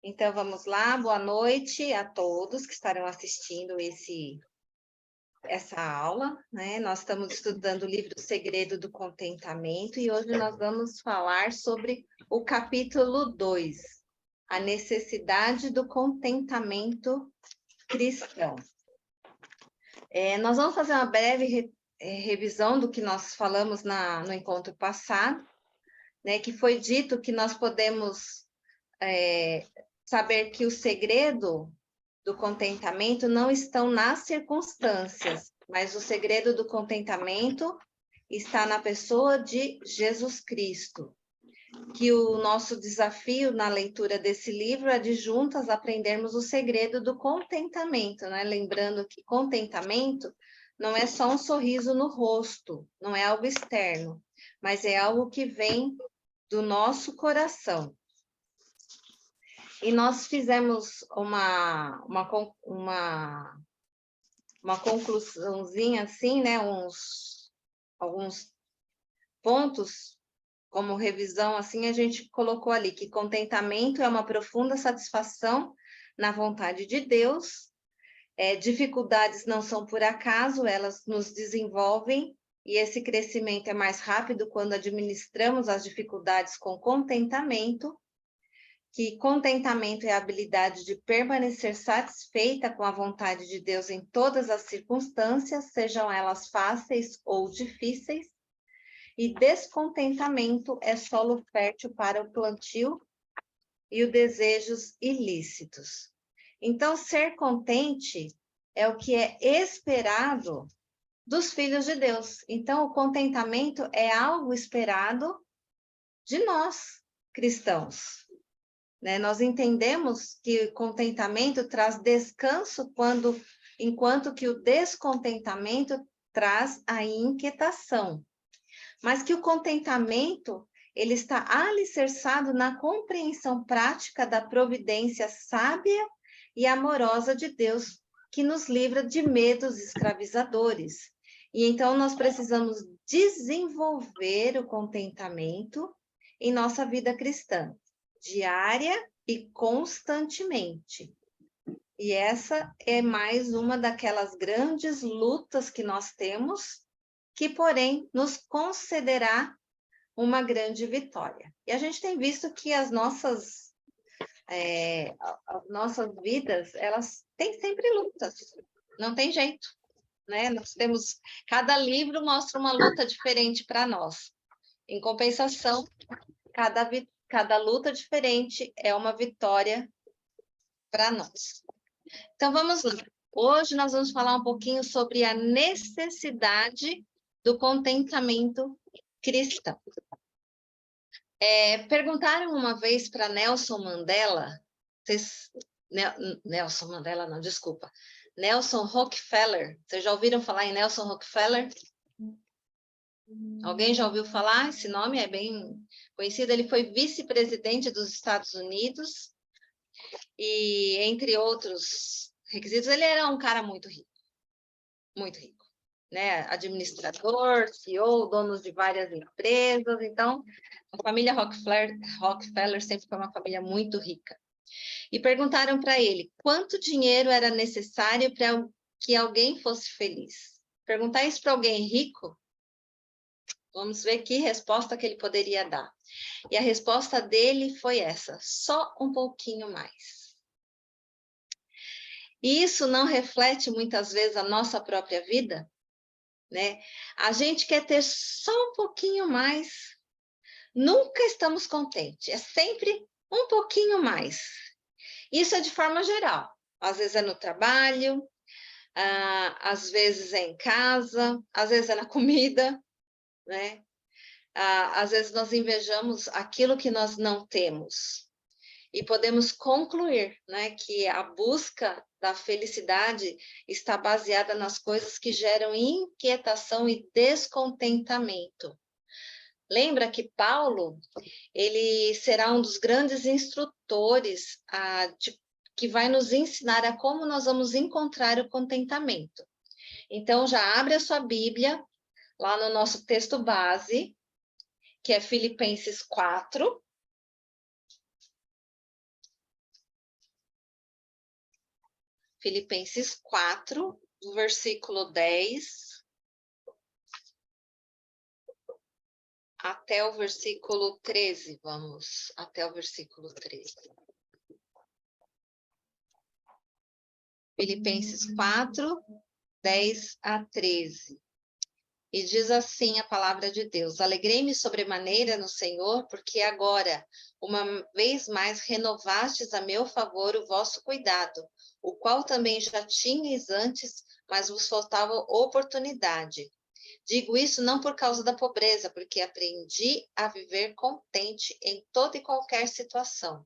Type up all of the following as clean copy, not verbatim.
Então, vamos lá. Boa noite a todos que estarão assistindo essa aula, né? Nós estamos estudando o livro Segredo do Contentamento e hoje nós vamos falar sobre o capítulo 2, a necessidade do contentamento cristão. Nós vamos fazer uma breve revisão do que nós falamos no encontro passado, né? Que foi dito que nós podemos saber que o segredo do contentamento não estão nas circunstâncias, mas o segredo do contentamento está na pessoa de Jesus Cristo. Que o nosso desafio na leitura desse livro é de juntas aprendermos o segredo do contentamento, né? Lembrando que contentamento não é só um sorriso no rosto, não é algo externo, mas é algo que vem do nosso coração. E nós fizemos uma conclusãozinha assim, né? Alguns pontos, como revisão, assim, a gente colocou ali que contentamento é uma profunda satisfação na vontade de Deus. Dificuldades não são por acaso, elas nos desenvolvem, e esse crescimento é mais rápido quando administramos as dificuldades com contentamento. Que contentamento é a habilidade de permanecer satisfeita com a vontade de Deus em todas as circunstâncias, sejam elas fáceis ou difíceis, e descontentamento é solo fértil para o plantio e os desejos ilícitos. Então, ser contente é o que é esperado dos filhos de Deus. Então, o contentamento é algo esperado de nós, cristãos. Nós entendemos que o contentamento traz descanso enquanto que o descontentamento traz a inquietação. Mas que o contentamento, ele está alicerçado na compreensão prática da providência sábia e amorosa de Deus, que nos livra de medos escravizadores. E então nós precisamos desenvolver o contentamento em nossa vida cristã, diária e constantemente. E essa é mais uma daquelas grandes lutas que nós temos, que, porém, nos concederá uma grande vitória. E a gente tem visto que as nossas vidas, elas têm sempre lutas, não tem jeito, né? Cada livro mostra uma luta diferente para nós. Em compensação, cada luta diferente é uma vitória para nós. Então, vamos lá. Hoje nós vamos falar um pouquinho sobre a necessidade do contentamento cristão. Perguntaram uma vez para Nelson Mandela, Nelson Mandela não, desculpa, Nelson Rockefeller, vocês já ouviram falar em Nelson Rockefeller? Alguém já ouviu falar? Esse nome é bem conhecido. Ele foi vice-presidente dos Estados Unidos e, entre outros requisitos, ele era um cara muito rico, né? Administrador, CEO, dono de várias empresas. Então, a família Rockefeller sempre foi uma família muito rica. E perguntaram para ele quanto dinheiro era necessário para que alguém fosse feliz. Perguntar isso para alguém rico, vamos ver que resposta que ele poderia dar. E a resposta dele foi essa: só um pouquinho mais. E isso não reflete muitas vezes a nossa própria vida, né? A gente quer ter só um pouquinho mais. Nunca estamos contentes, é sempre um pouquinho mais. Isso é de forma geral. Às vezes é no trabalho, às vezes é em casa, às vezes é na comida, né? Às vezes nós invejamos aquilo que nós não temos. E podemos concluir, né, que a busca da felicidade está baseada nas coisas que geram inquietação e descontentamento. Lembra que Paulo, ele será um dos grandes instrutores que vai nos ensinar a como nós vamos encontrar o contentamento. Então, já abre a sua Bíblia, lá no nosso texto base, que é Filipenses 4. Filipenses 4, do versículo 10 até o versículo 13. Vamos até o versículo 13. Filipenses 4, 10 a 13. E diz assim a palavra de Deus: Alegrei-me sobremaneira no Senhor, porque agora, uma vez mais, renovastes a meu favor o vosso cuidado, o qual também já tinhais antes, mas vos faltava oportunidade. Digo isso não por causa da pobreza, porque aprendi a viver contente em toda e qualquer situação.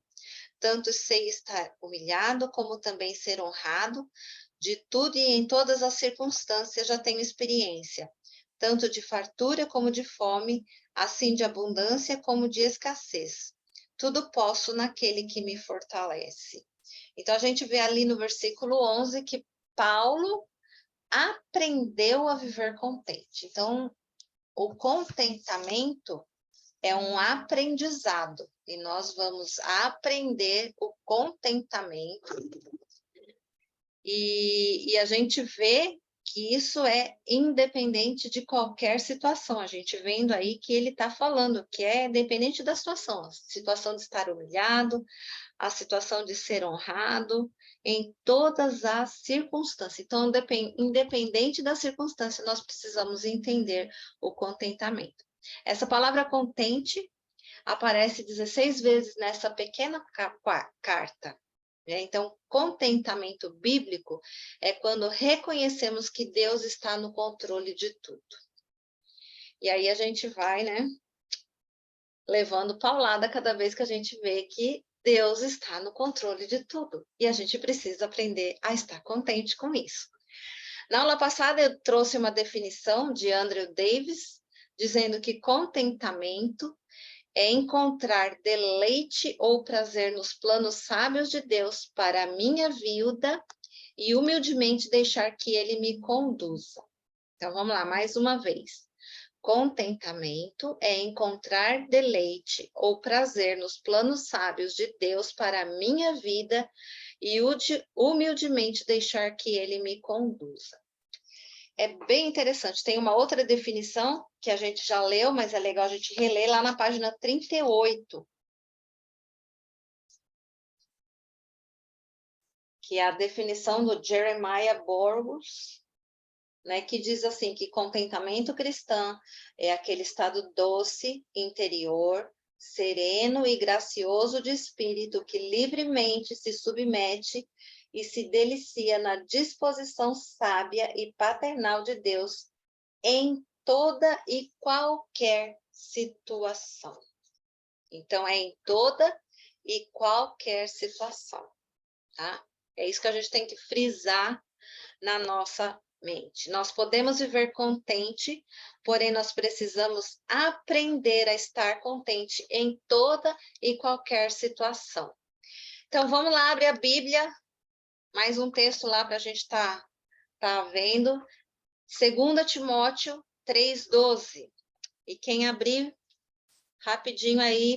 Tanto sei estar humilhado, como também ser honrado. De tudo e em todas as circunstâncias já tenho experiência, tanto de fartura como de fome, assim de abundância como de escassez. Tudo posso naquele que me fortalece. Então, a gente vê ali no versículo 11 que Paulo aprendeu a viver contente. Então, o contentamento é um aprendizado e nós vamos aprender o contentamento e a gente vê que isso é independente de qualquer situação. A gente vendo aí que ele está falando que é independente da situação, a situação de estar humilhado, a situação de ser honrado, em todas as circunstâncias. Então, independente da circunstância, nós precisamos entender o contentamento. Essa palavra contente aparece 16 vezes nessa pequena carta. Então, contentamento bíblico é quando reconhecemos que Deus está no controle de tudo. E aí a gente vai, né, levando paulada cada vez que a gente vê que Deus está no controle de tudo. E a gente precisa aprender a estar contente com isso. Na aula passada eu trouxe uma definição de Andrew Davis, dizendo que contentamento é encontrar deleite ou prazer nos planos sábios de Deus para a minha vida e humildemente deixar que Ele me conduza. Então, vamos lá, mais uma vez. Contentamento é encontrar deleite ou prazer nos planos sábios de Deus para a minha vida e humildemente deixar que Ele me conduza. É bem interessante. Tem uma outra definição que a gente já leu, mas é legal a gente reler lá na página 38. Que é a definição do Jeremiah Burgos, né, que diz assim, que contentamento cristão é aquele estado doce, interior, sereno e gracioso de espírito que livremente se submete e se delicia na disposição sábia e paternal de Deus em toda e qualquer situação. Então, é em toda e qualquer situação, tá? É isso que a gente tem que frisar na nossa mente. Nós podemos viver contente, porém nós precisamos aprender a estar contente em toda e qualquer situação. Então, vamos lá, abrir a Bíblia, mais um texto lá para a gente tá vendo. 2 Timóteo 3:12. E quem abrir rapidinho aí,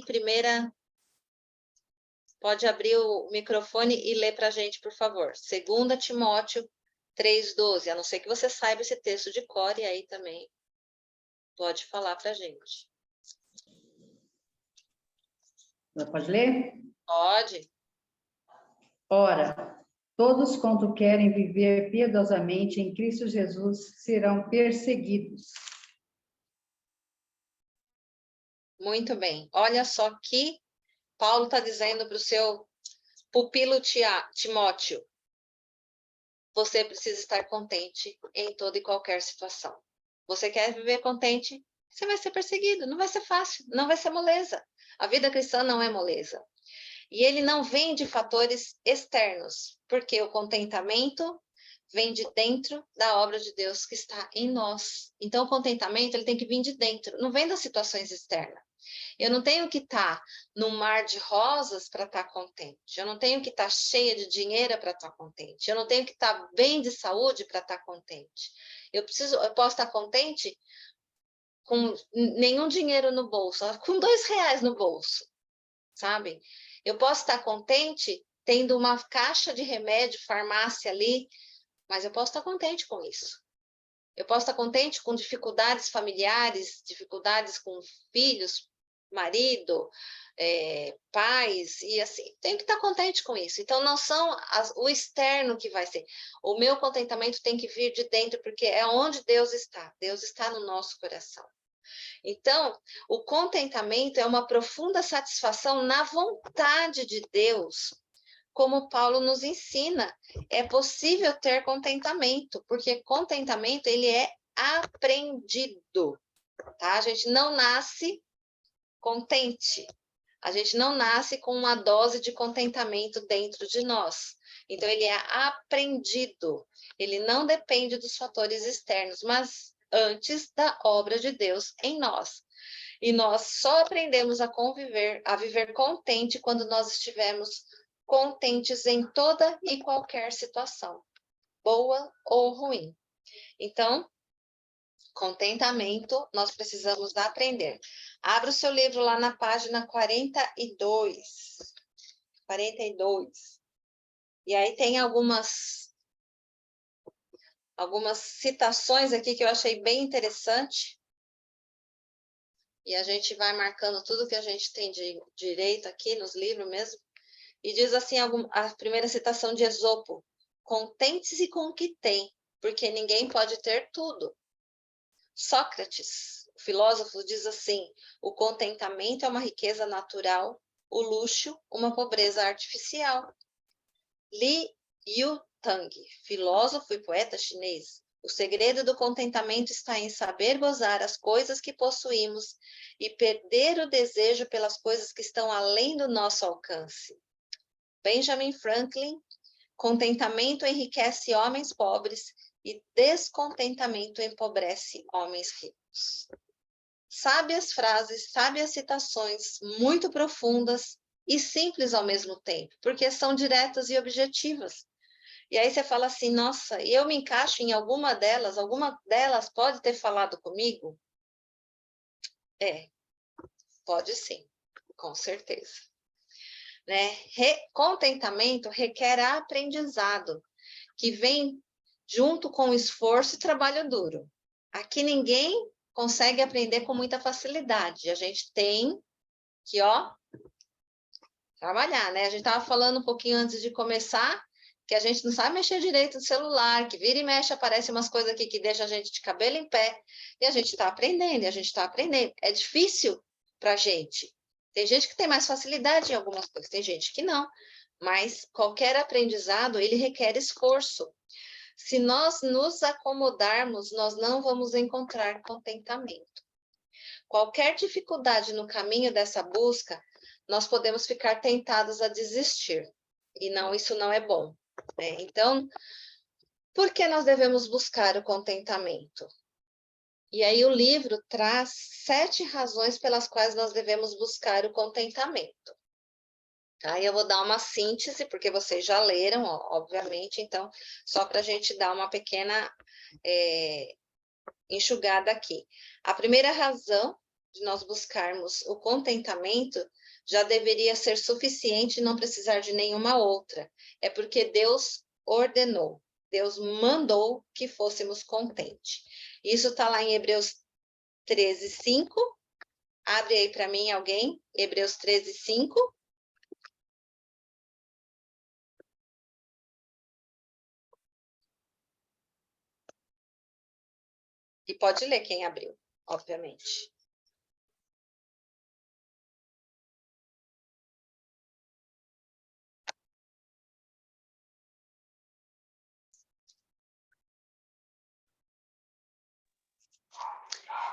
pode abrir o microfone e ler para a gente, por favor. 2 Timóteo 3:12. A não ser que você saiba esse texto de cor, e aí também pode falar para a gente. Pode ler? Pode. Ora, todos quanto querem viver piedosamente em Cristo Jesus serão perseguidos. Muito bem. Olha só que Paulo está dizendo para o seu pupilo Timóteo. Você precisa estar contente em toda e qualquer situação. Você quer viver contente? Você vai ser perseguido. Não vai ser fácil, não vai ser moleza. A vida cristã não é moleza. E ele não vem de fatores externos, porque o contentamento vem de dentro da obra de Deus que está em nós. Então, o contentamento ele tem que vir de dentro, não vem das situações externas. Eu não tenho que estar num mar de rosas para estar contente. Eu não tenho que estar cheia de dinheiro para estar contente. Eu não tenho que estar bem de saúde para estar contente. Eu posso estar contente com nenhum dinheiro no bolso, com R$ 2 no bolso, sabe? Eu posso estar contente tendo uma caixa de remédio, farmácia ali, mas eu posso estar contente com isso. Eu posso estar contente com dificuldades familiares, dificuldades com filhos, marido, pais, e assim, tenho que estar contente com isso. Então, não são o externo que vai ser. O meu contentamento tem que vir de dentro, porque é onde Deus está. Deus está no nosso coração. Então, o contentamento é uma profunda satisfação na vontade de Deus, como Paulo nos ensina. É possível ter contentamento, porque contentamento, ele é aprendido, tá? A gente não nasce contente. A gente não nasce com uma dose de contentamento dentro de nós. Então, ele é aprendido. Ele não depende dos fatores externos, mas antes da obra de Deus em nós. E nós só aprendemos a conviver, a viver contente quando nós estivermos contentes em toda e qualquer situação, boa ou ruim. Então, contentamento, nós precisamos aprender. Abra o seu livro lá na página 42. 42. E aí tem algumas citações aqui que eu achei bem interessante. E a gente vai marcando tudo que a gente tem de direito aqui nos livros mesmo. E diz assim, a primeira citação de Esopo: contente-se com o que tem, porque ninguém pode ter tudo. Sócrates, o filósofo, diz assim: o contentamento é uma riqueza natural, o luxo, uma pobreza artificial. Li Yutang, filósofo e poeta chinês: o segredo do contentamento está em saber gozar as coisas que possuímos e perder o desejo pelas coisas que estão além do nosso alcance. Benjamin Franklin: contentamento enriquece homens pobres e descontentamento empobrece homens ricos. Sábias frases, sábias citações, muito profundas e simples ao mesmo tempo, porque são diretas e objetivas. E aí você fala assim, nossa, eu me encaixo em alguma delas pode ter falado comigo? Pode sim, com certeza. Né? Contentamento requer aprendizado, que vem junto com esforço e trabalho duro. Aqui ninguém consegue aprender com muita facilidade. A gente tem que, trabalhar, né? A gente estava falando um pouquinho antes de começar, que a gente não sabe mexer direito no celular, que vira e mexe, aparece umas coisas aqui que deixa a gente de cabelo em pé, e a gente está aprendendo, É difícil para a gente. Tem gente que tem mais facilidade em algumas coisas, tem gente que não. Mas qualquer aprendizado, ele requer esforço. Se nós nos acomodarmos, nós não vamos encontrar contentamento. Qualquer dificuldade no caminho dessa busca, nós podemos ficar tentados a desistir. E não, isso não é bom. Né? Então, por que nós devemos buscar o contentamento? E aí o livro traz 7 razões pelas quais nós devemos buscar o contentamento. Aí eu vou dar uma síntese, porque vocês já leram, obviamente, então, só para a gente dar uma pequena enxugada aqui. A primeira razão de nós buscarmos o contentamento já deveria ser suficiente e não precisar de nenhuma outra. É porque Deus ordenou, Deus mandou que fôssemos contentes. Isso está lá em Hebreus 13:5. Abre aí para mim alguém, Hebreus 13:5. E pode ler quem abriu, obviamente.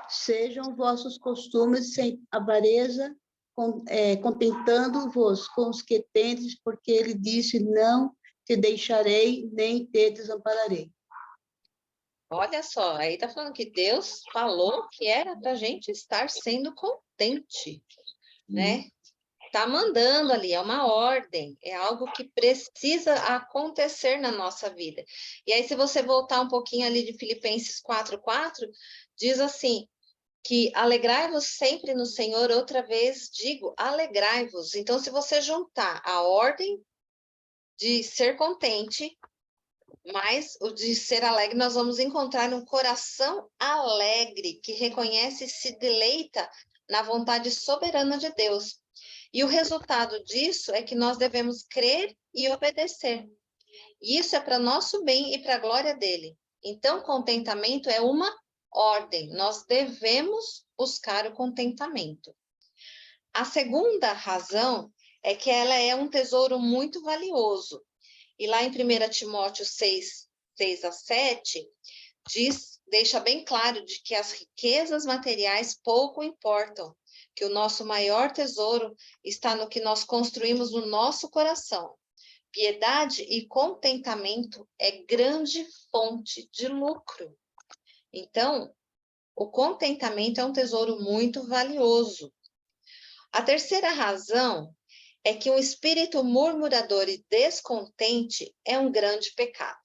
Sejam vossos costumes sem avareza, contentando-vos com os que tendes, porque ele disse, não te deixarei, nem te desampararei. Olha só, aí está falando que Deus falou que era para a gente estar sendo contente, né? Está mandando ali, é uma ordem, é algo que precisa acontecer na nossa vida. E aí, se você voltar um pouquinho ali de Filipenses 4:4, diz assim, que alegrai-vos sempre no Senhor, outra vez digo, alegrai-vos. Então, se você juntar a ordem de ser contente, mas o de ser alegre nós vamos encontrar um coração alegre, que reconhece e se deleita na vontade soberana de Deus. E o resultado disso é que nós devemos crer e obedecer. E isso é para nosso bem e para a glória dele. Então, contentamento é uma ordem. Nós devemos buscar o contentamento. A segunda razão é que ela é um tesouro muito valioso. E lá em 1 Timóteo 6, 6-7, deixa bem claro de que as riquezas materiais pouco importam, que o nosso maior tesouro está no que nós construímos no nosso coração. Piedade e contentamento é grande fonte de lucro. Então, o contentamento é um tesouro muito valioso. A terceira razão é que um espírito murmurador e descontente é um grande pecado.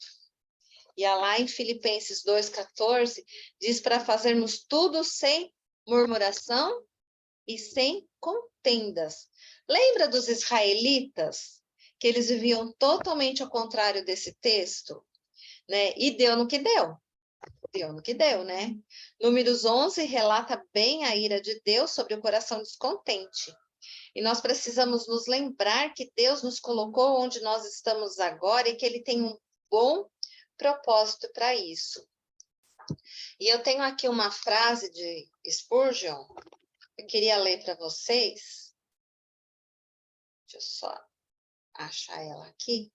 E lá em Filipenses 2,14, diz para fazermos tudo sem murmuração e sem contendas. Lembra dos israelitas? Que eles viviam totalmente ao contrário desse texto? Né? E deu no que deu. Deu no que deu, né? Números 11 relata bem a ira de Deus sobre o coração descontente. E nós precisamos nos lembrar que Deus nos colocou onde nós estamos agora e que Ele tem um bom propósito para isso. E eu tenho aqui uma frase de Spurgeon, eu queria ler para vocês. Deixa eu só achar ela aqui.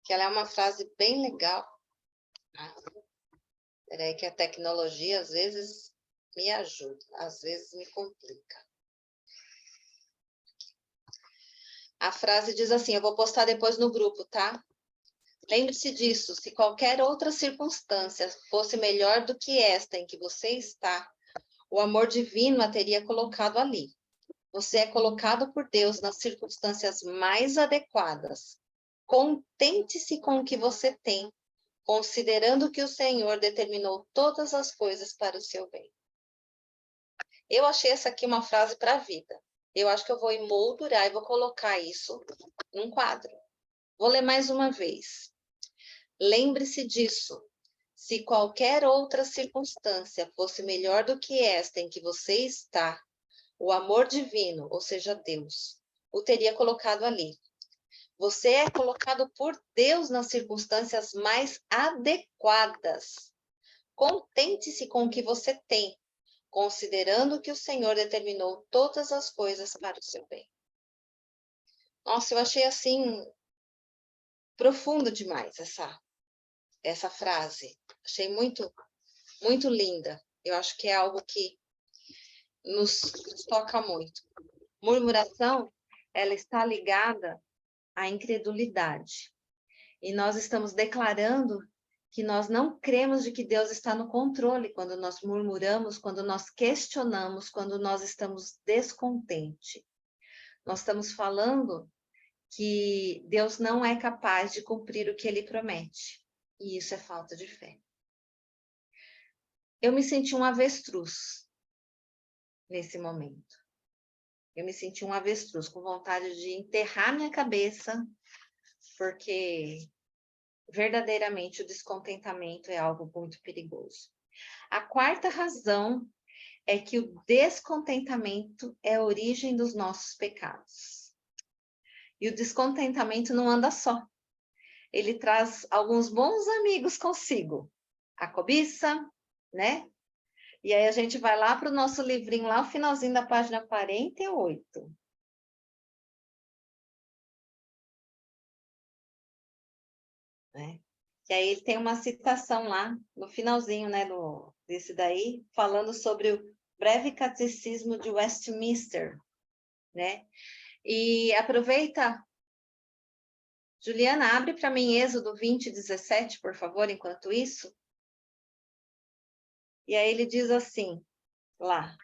Que ela é uma frase bem legal. Peraí que a tecnologia às vezes me ajuda, às vezes me complica. A frase diz assim, eu vou postar depois no grupo, tá? Lembre-se disso, se qualquer outra circunstância fosse melhor do que esta em que você está, o amor divino a teria colocado ali. Você é colocado por Deus nas circunstâncias mais adequadas. Contente-se com o que você tem, considerando que o Senhor determinou todas as coisas para o seu bem. Eu achei essa aqui uma frase para a vida. Eu acho que eu vou emoldurar e vou colocar isso num quadro. Vou ler mais uma vez. Lembre-se disso. Se qualquer outra circunstância fosse melhor do que esta em que você está, o amor divino, ou seja, Deus, o teria colocado ali. Você é colocado por Deus nas circunstâncias mais adequadas. Contente-se com o que você tem, considerando que o Senhor determinou todas as coisas para o seu bem. Nossa, eu achei assim profundo demais essa frase. Achei muito, muito linda. Eu acho que é algo que nos toca muito. Murmuração, ela está ligada à incredulidade. E nós estamos declarando que nós não cremos de que Deus está no controle quando nós murmuramos, quando nós questionamos, quando nós estamos descontentes. Nós estamos falando que Deus não é capaz de cumprir o que Ele promete. E isso é falta de fé. Eu me senti um avestruz nesse momento. Eu me senti um avestruz com vontade de enterrar minha cabeça, porque verdadeiramente o descontentamento é algo muito perigoso. A quarta razão é que o descontentamento é a origem dos nossos pecados. E o descontentamento não anda só. Ele traz alguns bons amigos consigo. A cobiça, né? E aí a gente vai lá para o nosso livrinho, lá no finalzinho da página 48. Né? E aí ele tem uma citação lá, no finalzinho, né, desse daí, falando sobre o breve catecismo de Westminster, né? E aproveita, Juliana, abre para mim Êxodo 20:17, por favor, enquanto isso. E aí ele diz assim, lá,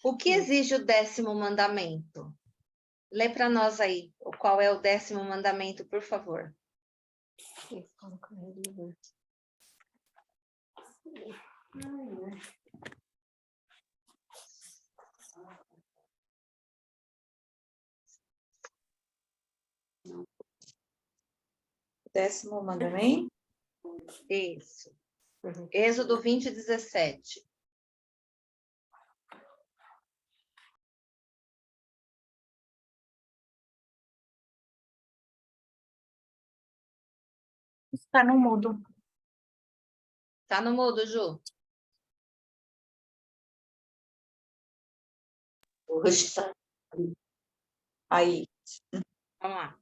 o que exige o 10º mandamento? Lê para nós aí, qual é o 10º mandamento, por favor. 10º mandamento? Isso. Êxodo 20, 17. Está no mudo. Tá no mudo, Ju? Puxa. Aí, Vamos lá.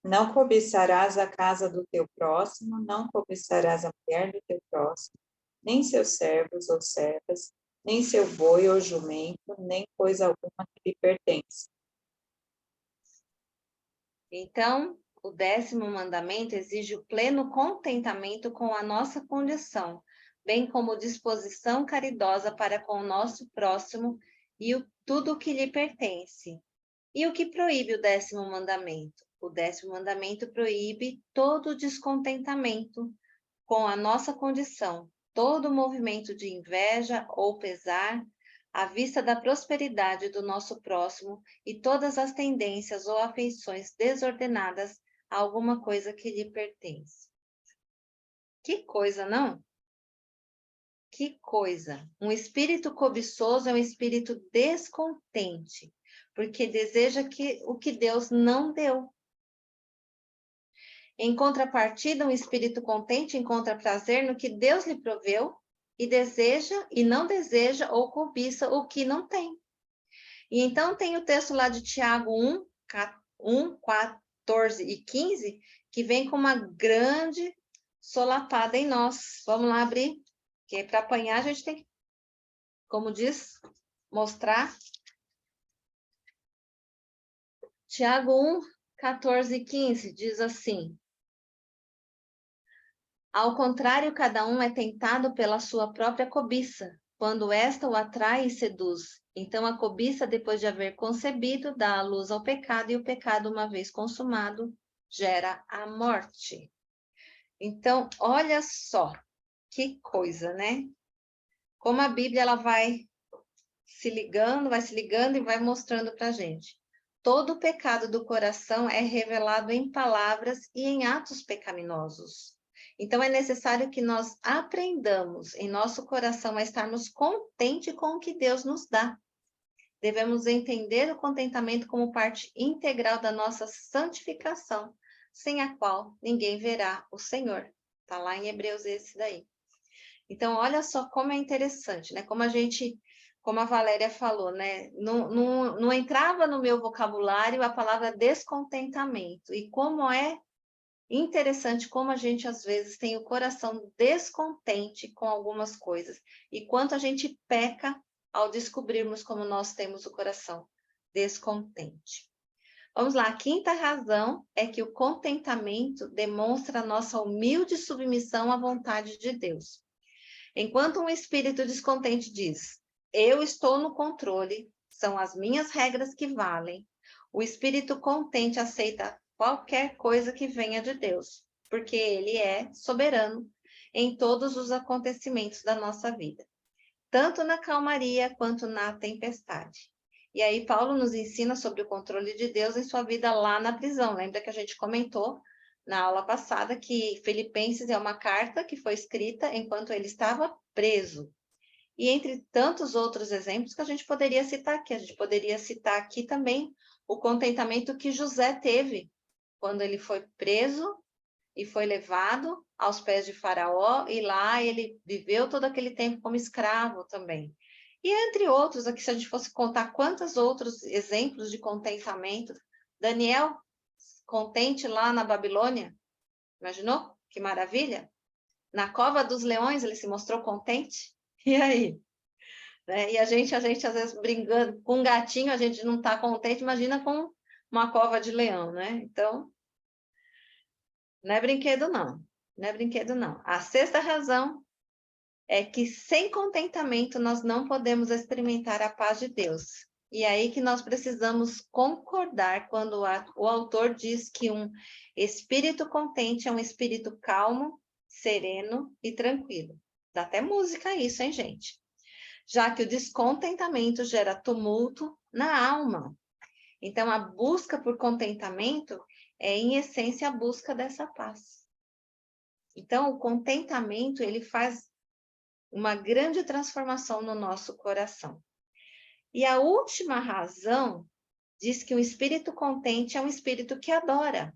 não cobiçarás a casa do teu próximo, não cobiçarás a mulher do teu próximo, nem seus servos ou servas, nem seu boi ou jumento, nem coisa alguma que lhe pertence. Então, o 10º mandamento exige o pleno contentamento com a nossa condição, bem como disposição caridosa para com o nosso próximo e tudo o que lhe pertence. E o que proíbe o 10º mandamento? O 10º mandamento proíbe todo descontentamento com a nossa condição, todo movimento de inveja ou pesar à vista da prosperidade do nosso próximo e todas as tendências ou afeições desordenadas a alguma coisa que lhe pertence. Que coisa, não? Que coisa! Um espírito cobiçoso é um espírito descontente, porque deseja o que Deus não deu. Em contrapartida, um espírito contente encontra prazer no que Deus lhe proveu e deseja e não deseja ou cobiça o que não tem. E então tem o texto lá de Tiago 1, 14 e 15, que vem com uma grande solapada em nós. Vamos lá abrir, porque para apanhar a gente tem que, como diz, mostrar. Tiago 1, 14 e 15 diz assim: ao contrário, cada um é tentado pela sua própria cobiça, quando esta o atrai e seduz. Então a cobiça, depois de haver concebido, dá a luz ao pecado, e o pecado, uma vez consumado, gera a morte. Então, olha só, que coisa, né? Como a Bíblia ela vai se ligando e vai mostrando para a gente. Todo o pecado do coração é revelado em palavras e em atos pecaminosos. Então, é necessário que nós aprendamos em nosso coração a estarmos contentes com o que Deus nos dá. Devemos entender o contentamento como parte integral da nossa santificação, sem a qual ninguém verá o Senhor. Está lá em Hebreus esse daí. Então, olha só como é interessante, né? Como a Valéria falou, né? Não entrava no meu vocabulário a palavra descontentamento. E como é interessante como a gente, às vezes, tem o coração descontente com algumas coisas. E quanto a gente peca ao descobrirmos como nós temos o coração descontente. Vamos lá, a quinta razão é que o contentamento demonstra a nossa humilde submissão à vontade de Deus. Enquanto um espírito descontente diz, eu estou no controle, são as minhas regras que valem, o espírito contente aceita qualquer coisa que venha de Deus, porque ele é soberano em todos os acontecimentos da nossa vida, tanto na calmaria quanto na tempestade. E aí Paulo nos ensina sobre o controle de Deus em sua vida lá na prisão. Lembra que a gente comentou na aula passada que Filipenses é uma carta que foi escrita enquanto ele estava preso. E entre tantos outros exemplos que a gente poderia citar aqui, a gente poderia citar aqui também o contentamento que José teve quando ele foi preso e foi levado aos pés de Faraó, e lá ele viveu todo aquele tempo como escravo também. E entre outros, aqui se a gente fosse contar quantos outros exemplos de contentamento, Daniel, contente lá na Babilônia, imaginou? Que maravilha! Na cova dos leões ele se mostrou contente, e aí? Né? E a gente às vezes brincando com um gatinho, a gente não está contente, imagina com uma cova de leão, né? Então, não é brinquedo não, não é brinquedo não. A sexta razão é que sem contentamento nós não podemos experimentar a paz de Deus. E é aí que nós precisamos concordar quando o autor diz que um espírito contente é um espírito calmo, sereno e tranquilo. Dá até música isso, hein, gente? Já que o descontentamento gera tumulto na alma. Então, a busca por contentamento é, em essência, a busca dessa paz. Então, o contentamento, ele faz uma grande transformação no nosso coração. E a última razão diz que o espírito contente é um espírito que adora.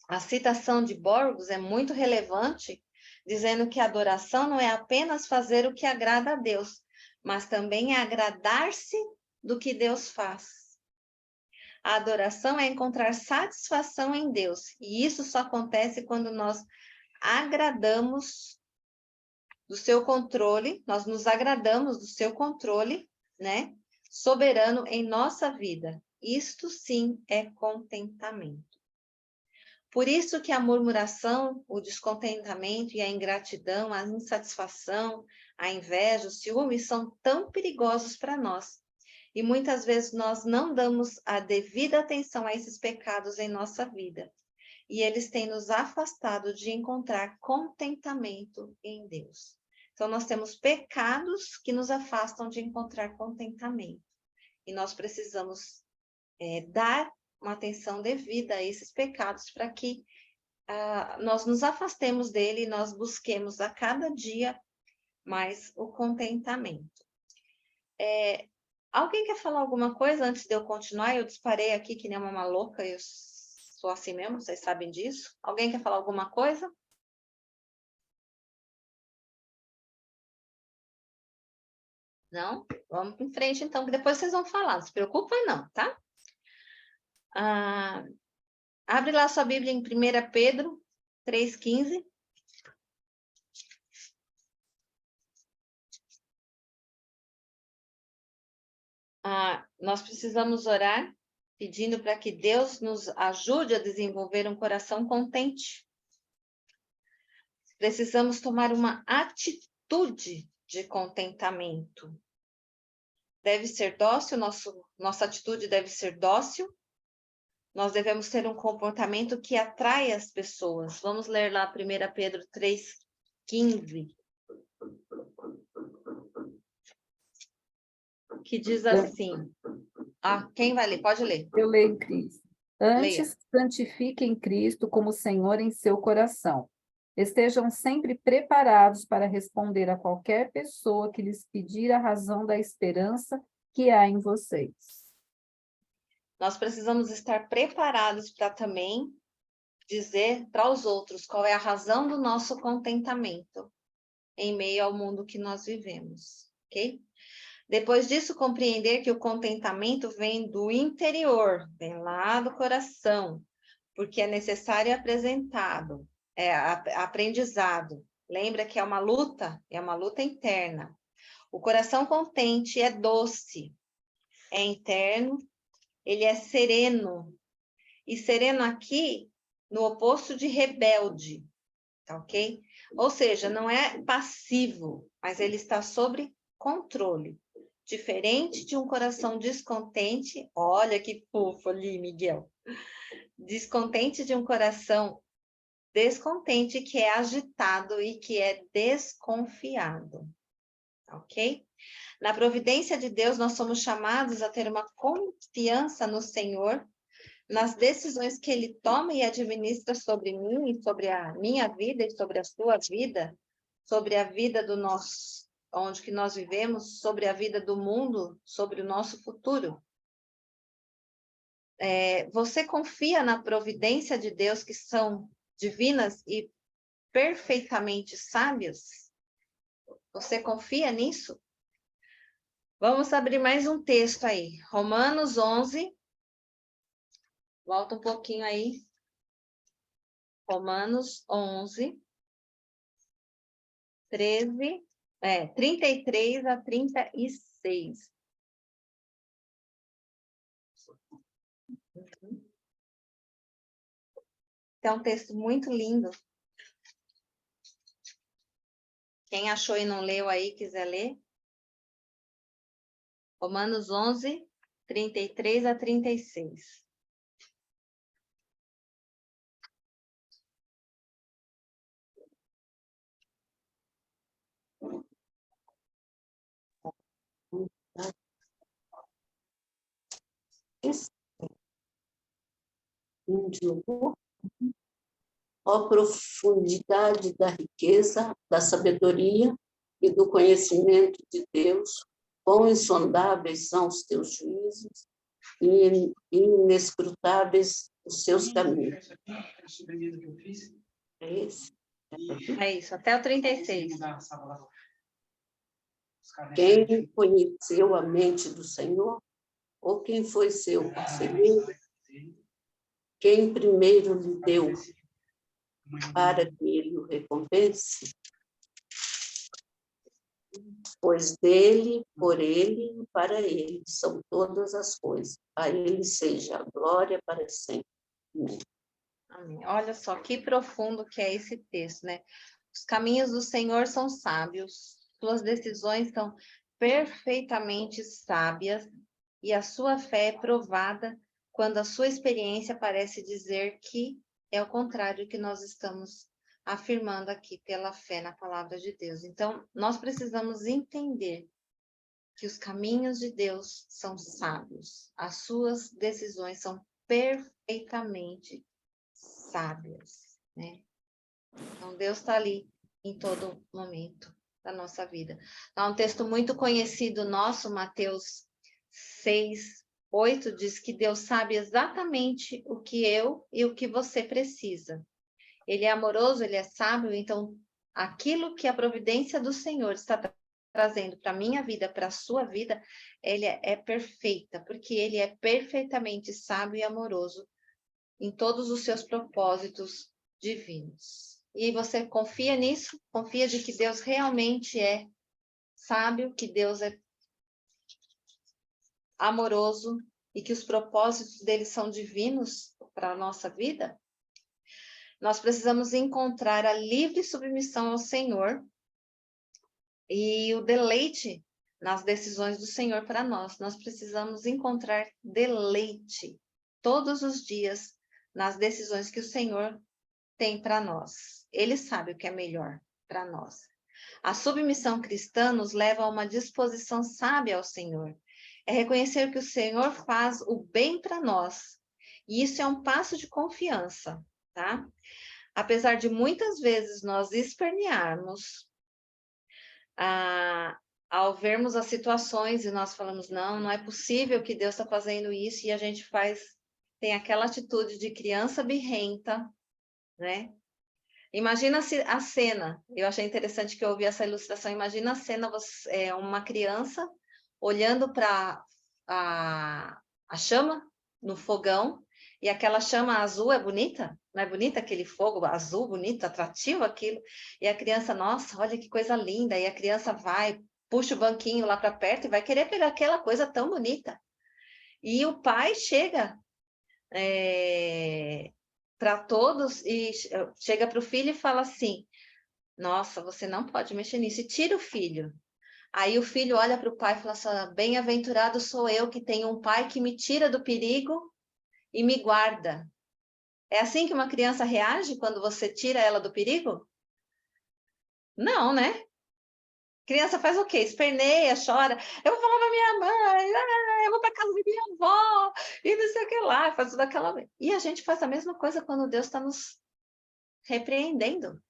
A citação de Borges é muito relevante, dizendo que a adoração não é apenas fazer o que agrada a Deus, mas também é agradar-se do que Deus faz. A adoração é encontrar satisfação em Deus, e isso só acontece quando nós agradamos do seu controle, nós nos agradamos do seu controle, né, soberano em nossa vida. Isto sim é contentamento. Por isso que a murmuração, o descontentamento e a ingratidão, a insatisfação, a inveja, o ciúme são tão perigosos para nós. E muitas vezes nós não damos a devida atenção a esses pecados em nossa vida. E eles têm nos afastado de encontrar contentamento em Deus. Então, nós temos pecados que nos afastam de encontrar contentamento. E nós precisamos dar uma atenção devida a esses pecados para que nós nos afastemos dele e nós busquemos a cada dia mais o contentamento. Alguém quer falar alguma coisa antes de eu continuar? Eu disparei aqui que nem uma maluca, eu sou assim mesmo, vocês sabem disso. Alguém quer falar alguma coisa? Não? Vamos em frente então, que depois vocês vão falar, não se preocupem não, tá? Abre lá sua Bíblia em 1 Pedro 3,15. Nós precisamos orar, pedindo para que Deus nos ajude a desenvolver um coração contente. Precisamos tomar uma atitude de contentamento. Deve ser dócil, nossa atitude deve ser dócil. Nós devemos ter um comportamento que atrai as pessoas. Vamos ler lá 1 Pedro 3,15. Que diz assim. Quem vai ler? Pode ler. Eu leio em Cristo. Antes, Leia. santifiquem Cristo como Senhor em seu coração. Estejam sempre preparados para responder a qualquer pessoa que lhes pedir a razão da esperança que há em vocês. Nós precisamos estar preparados para também dizer para os outros qual é a razão do nosso contentamento em meio ao mundo que nós vivemos, ok? Depois disso, compreender que o contentamento vem do interior, vem lá do coração, porque é necessário apresentado, aprendizado. Lembra que é uma luta interna. O coração contente é doce, é interno, ele é sereno. E sereno aqui, no oposto de rebelde, tá ok? Ou seja, não é passivo, mas ele está sob controle. Diferente de um coração descontente, olha que fofo ali, Miguel. Descontente de um coração descontente que é agitado e que é desconfiado, ok? Na providência de Deus, nós somos chamados a ter uma confiança no Senhor, nas decisões que Ele toma e administra sobre mim, sobre a minha vida e sobre a sua vida, sobre a vida do nosso, onde que nós vivemos, sobre a vida do mundo, sobre o nosso futuro. Você confia na providência de Deus, que são divinas e perfeitamente sábias? Você confia nisso? Vamos abrir mais um texto aí. Romanos 11. Volta um pouquinho aí. Romanos 11. 33 a 36. É um texto muito lindo. Quem achou e não leu aí, quiser ler. Romanos 11, 33 a 36. de louvor. Ó profundidade da riqueza, da sabedoria e do conhecimento de Deus, quão insondáveis são os teus juízos e inescrutáveis os seus caminhos. É esse? É isso, até o 36. Quem conheceu a mente do Senhor? Ou quem foi seu conselheiro? Quem primeiro lhe deu para que ele o recompense? Pois dele, por ele e para ele são todas as coisas. A ele seja a glória para sempre. Amém. Amém. Olha só que profundo que é esse texto, né? Os caminhos do Senhor são sábios, suas decisões são perfeitamente sábias e a sua fé é provada quando a sua experiência parece dizer que é o contrário que nós estamos afirmando aqui pela fé na palavra de Deus. Então, nós precisamos entender que os caminhos de Deus são sábios, as suas decisões são perfeitamente sábias, né? Então, Deus está ali em todo momento da nossa vida. Há um texto muito conhecido nosso, Mateus 6:8, diz que Deus sabe exatamente o que eu e o que você precisa. Ele é amoroso, ele é sábio, então aquilo que a providência do Senhor está trazendo para a minha vida, para a sua vida, ele é perfeita, porque ele é perfeitamente sábio e amoroso em todos os seus propósitos divinos. E você confia nisso? Confia de que Deus realmente é sábio, que Deus é amoroso e que os propósitos dele são divinos para a nossa vida? Nós precisamos encontrar a livre submissão ao Senhor e o deleite nas decisões do Senhor para nós. Nós precisamos encontrar deleite todos os dias nas decisões que o Senhor tem para nós. Ele sabe o que é melhor para nós. A submissão cristã nos leva a uma disposição sábia ao Senhor. É reconhecer que o Senhor faz o bem para nós. E isso é um passo de confiança, tá? Apesar de muitas vezes nós espernearmos, ao vermos as situações e nós falamos, não é possível que Deus está fazendo isso, e a gente tem aquela atitude de criança birrenta, né? Imagina a cena, eu achei interessante que eu ouvi essa ilustração, imagina a cena, uma criança olhando para a chama no fogão, e aquela chama azul é bonita? Não é bonita aquele fogo azul, bonito, atrativo aquilo? E a criança, nossa, olha que coisa linda, e a criança vai, puxa o banquinho lá para perto e vai querer pegar aquela coisa tão bonita. E o pai chega para todos e chega para o filho e fala assim, nossa, você não pode mexer nisso, e tira o filho. Aí o filho olha para o pai e fala assim, bem-aventurado sou eu que tenho um pai que me tira do perigo e me guarda. É assim que uma criança reage quando você tira ela do perigo? Não, né? Criança faz o quê? Esperneia, chora. Eu vou falar para minha mãe, eu vou para casa da minha avó, e não sei o que lá, faz tudo aquela... E a gente faz a mesma coisa quando Deus está nos repreendendo.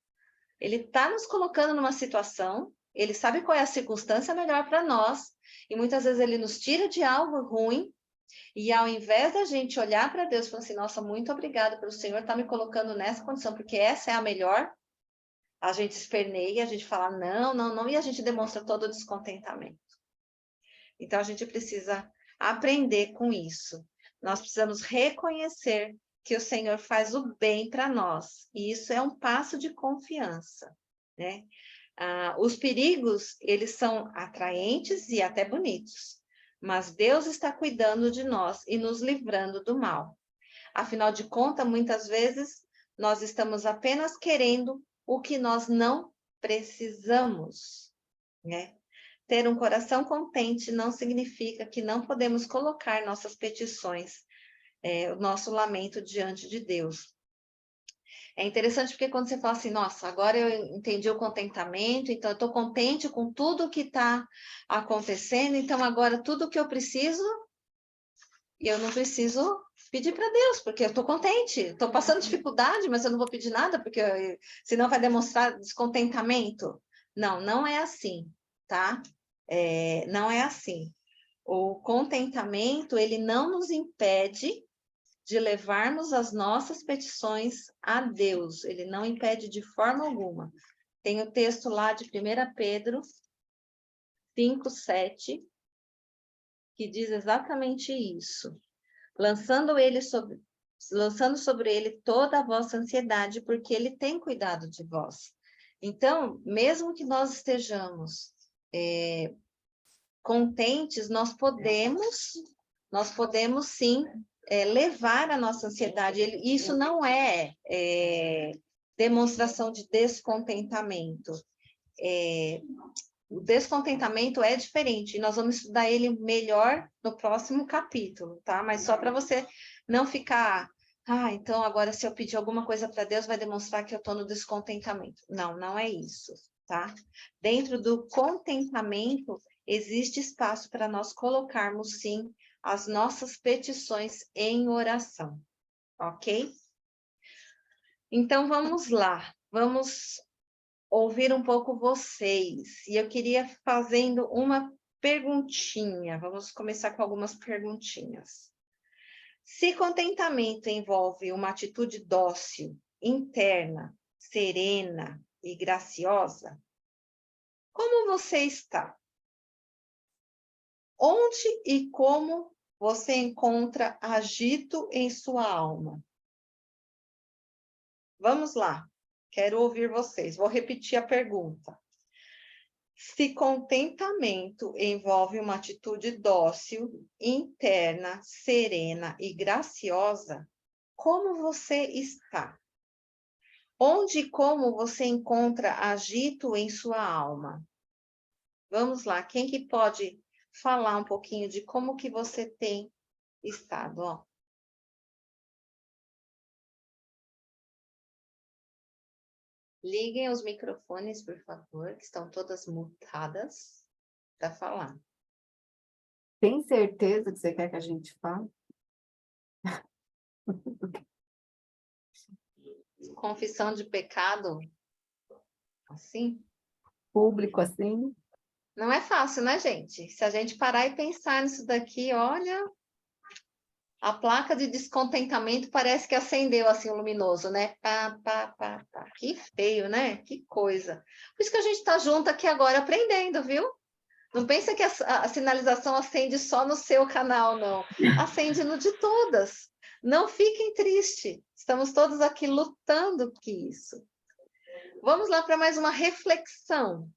Ele está nos colocando numa situação, ele sabe qual é a circunstância melhor para nós, e muitas vezes ele nos tira de algo ruim, e ao invés da gente olhar para Deus e falar assim, nossa, muito obrigada pelo Senhor estar me colocando nessa condição, porque essa é a melhor, a gente esperneia, a gente fala não, e a gente demonstra todo o descontentamento. Então, a gente precisa aprender com isso. Nós precisamos reconhecer que o Senhor faz o bem para nós, e isso é um passo de confiança, né? Os perigos, eles são atraentes e até bonitos, mas Deus está cuidando de nós e nos livrando do mal. Afinal de contas, muitas vezes, nós estamos apenas querendo o que nós não precisamos, né? Ter um coração contente não significa que não podemos colocar nossas petições, o nosso lamento diante de Deus. É interessante porque quando você fala assim, nossa, agora eu entendi o contentamento, então eu estou contente com tudo que está acontecendo, então agora tudo que eu preciso E eu não preciso pedir para Deus, porque eu estou contente, estou passando dificuldade, mas eu não vou pedir nada, porque senão vai demonstrar descontentamento. Não, não é assim, tá? Não é assim. O contentamento, ele não nos impede de levarmos as nossas petições a Deus. Ele não impede de forma alguma. Tem o texto lá de 1 Pedro 5:7, que diz exatamente isso. Lançando sobre ele toda a vossa ansiedade, porque ele tem cuidado de vós. Então, mesmo que nós estejamos contentes, nós podemos sim levar a nossa ansiedade. Isso não é demonstração de descontentamento. O descontentamento é diferente, nós vamos estudar ele melhor no próximo capítulo, tá? Mas só para você não ficar, então agora se eu pedir alguma coisa para Deus vai demonstrar que eu estou no descontentamento. Não, não é isso, tá? Dentro do contentamento existe espaço para nós colocarmos, sim, as nossas petições em oração, ok? Então, vamos lá, vamos ouvir um pouco vocês. E eu queria fazendo uma perguntinha. Vamos começar com algumas perguntinhas. Se contentamento envolve uma atitude dócil, interna, serena e graciosa, como você está? Onde e como você encontra agito em sua alma? Vamos lá. Quero ouvir vocês. Vou repetir a pergunta. Se contentamento envolve uma atitude dócil, interna, serena e graciosa, como você está? Onde e como você encontra agito em sua alma? Vamos lá, quem que pode falar um pouquinho de como que você tem estado? Ó. Liguem os microfones, por favor, que estão todas mutadas para falar. Tem certeza que você quer que a gente fale? Confissão de pecado, assim? Público assim? Não é fácil, né, gente? Se a gente parar e pensar nisso daqui, olha, a placa de descontentamento parece que acendeu assim o luminoso, né? Pá, pá, pá, pá. Que feio, né? Que coisa. Por isso que a gente está junto aqui agora aprendendo, viu? Não pensa que a sinalização acende só no seu canal, não. Acende no de todas. Não fiquem tristes. Estamos todos aqui lutando por isso. Vamos lá para mais uma reflexão.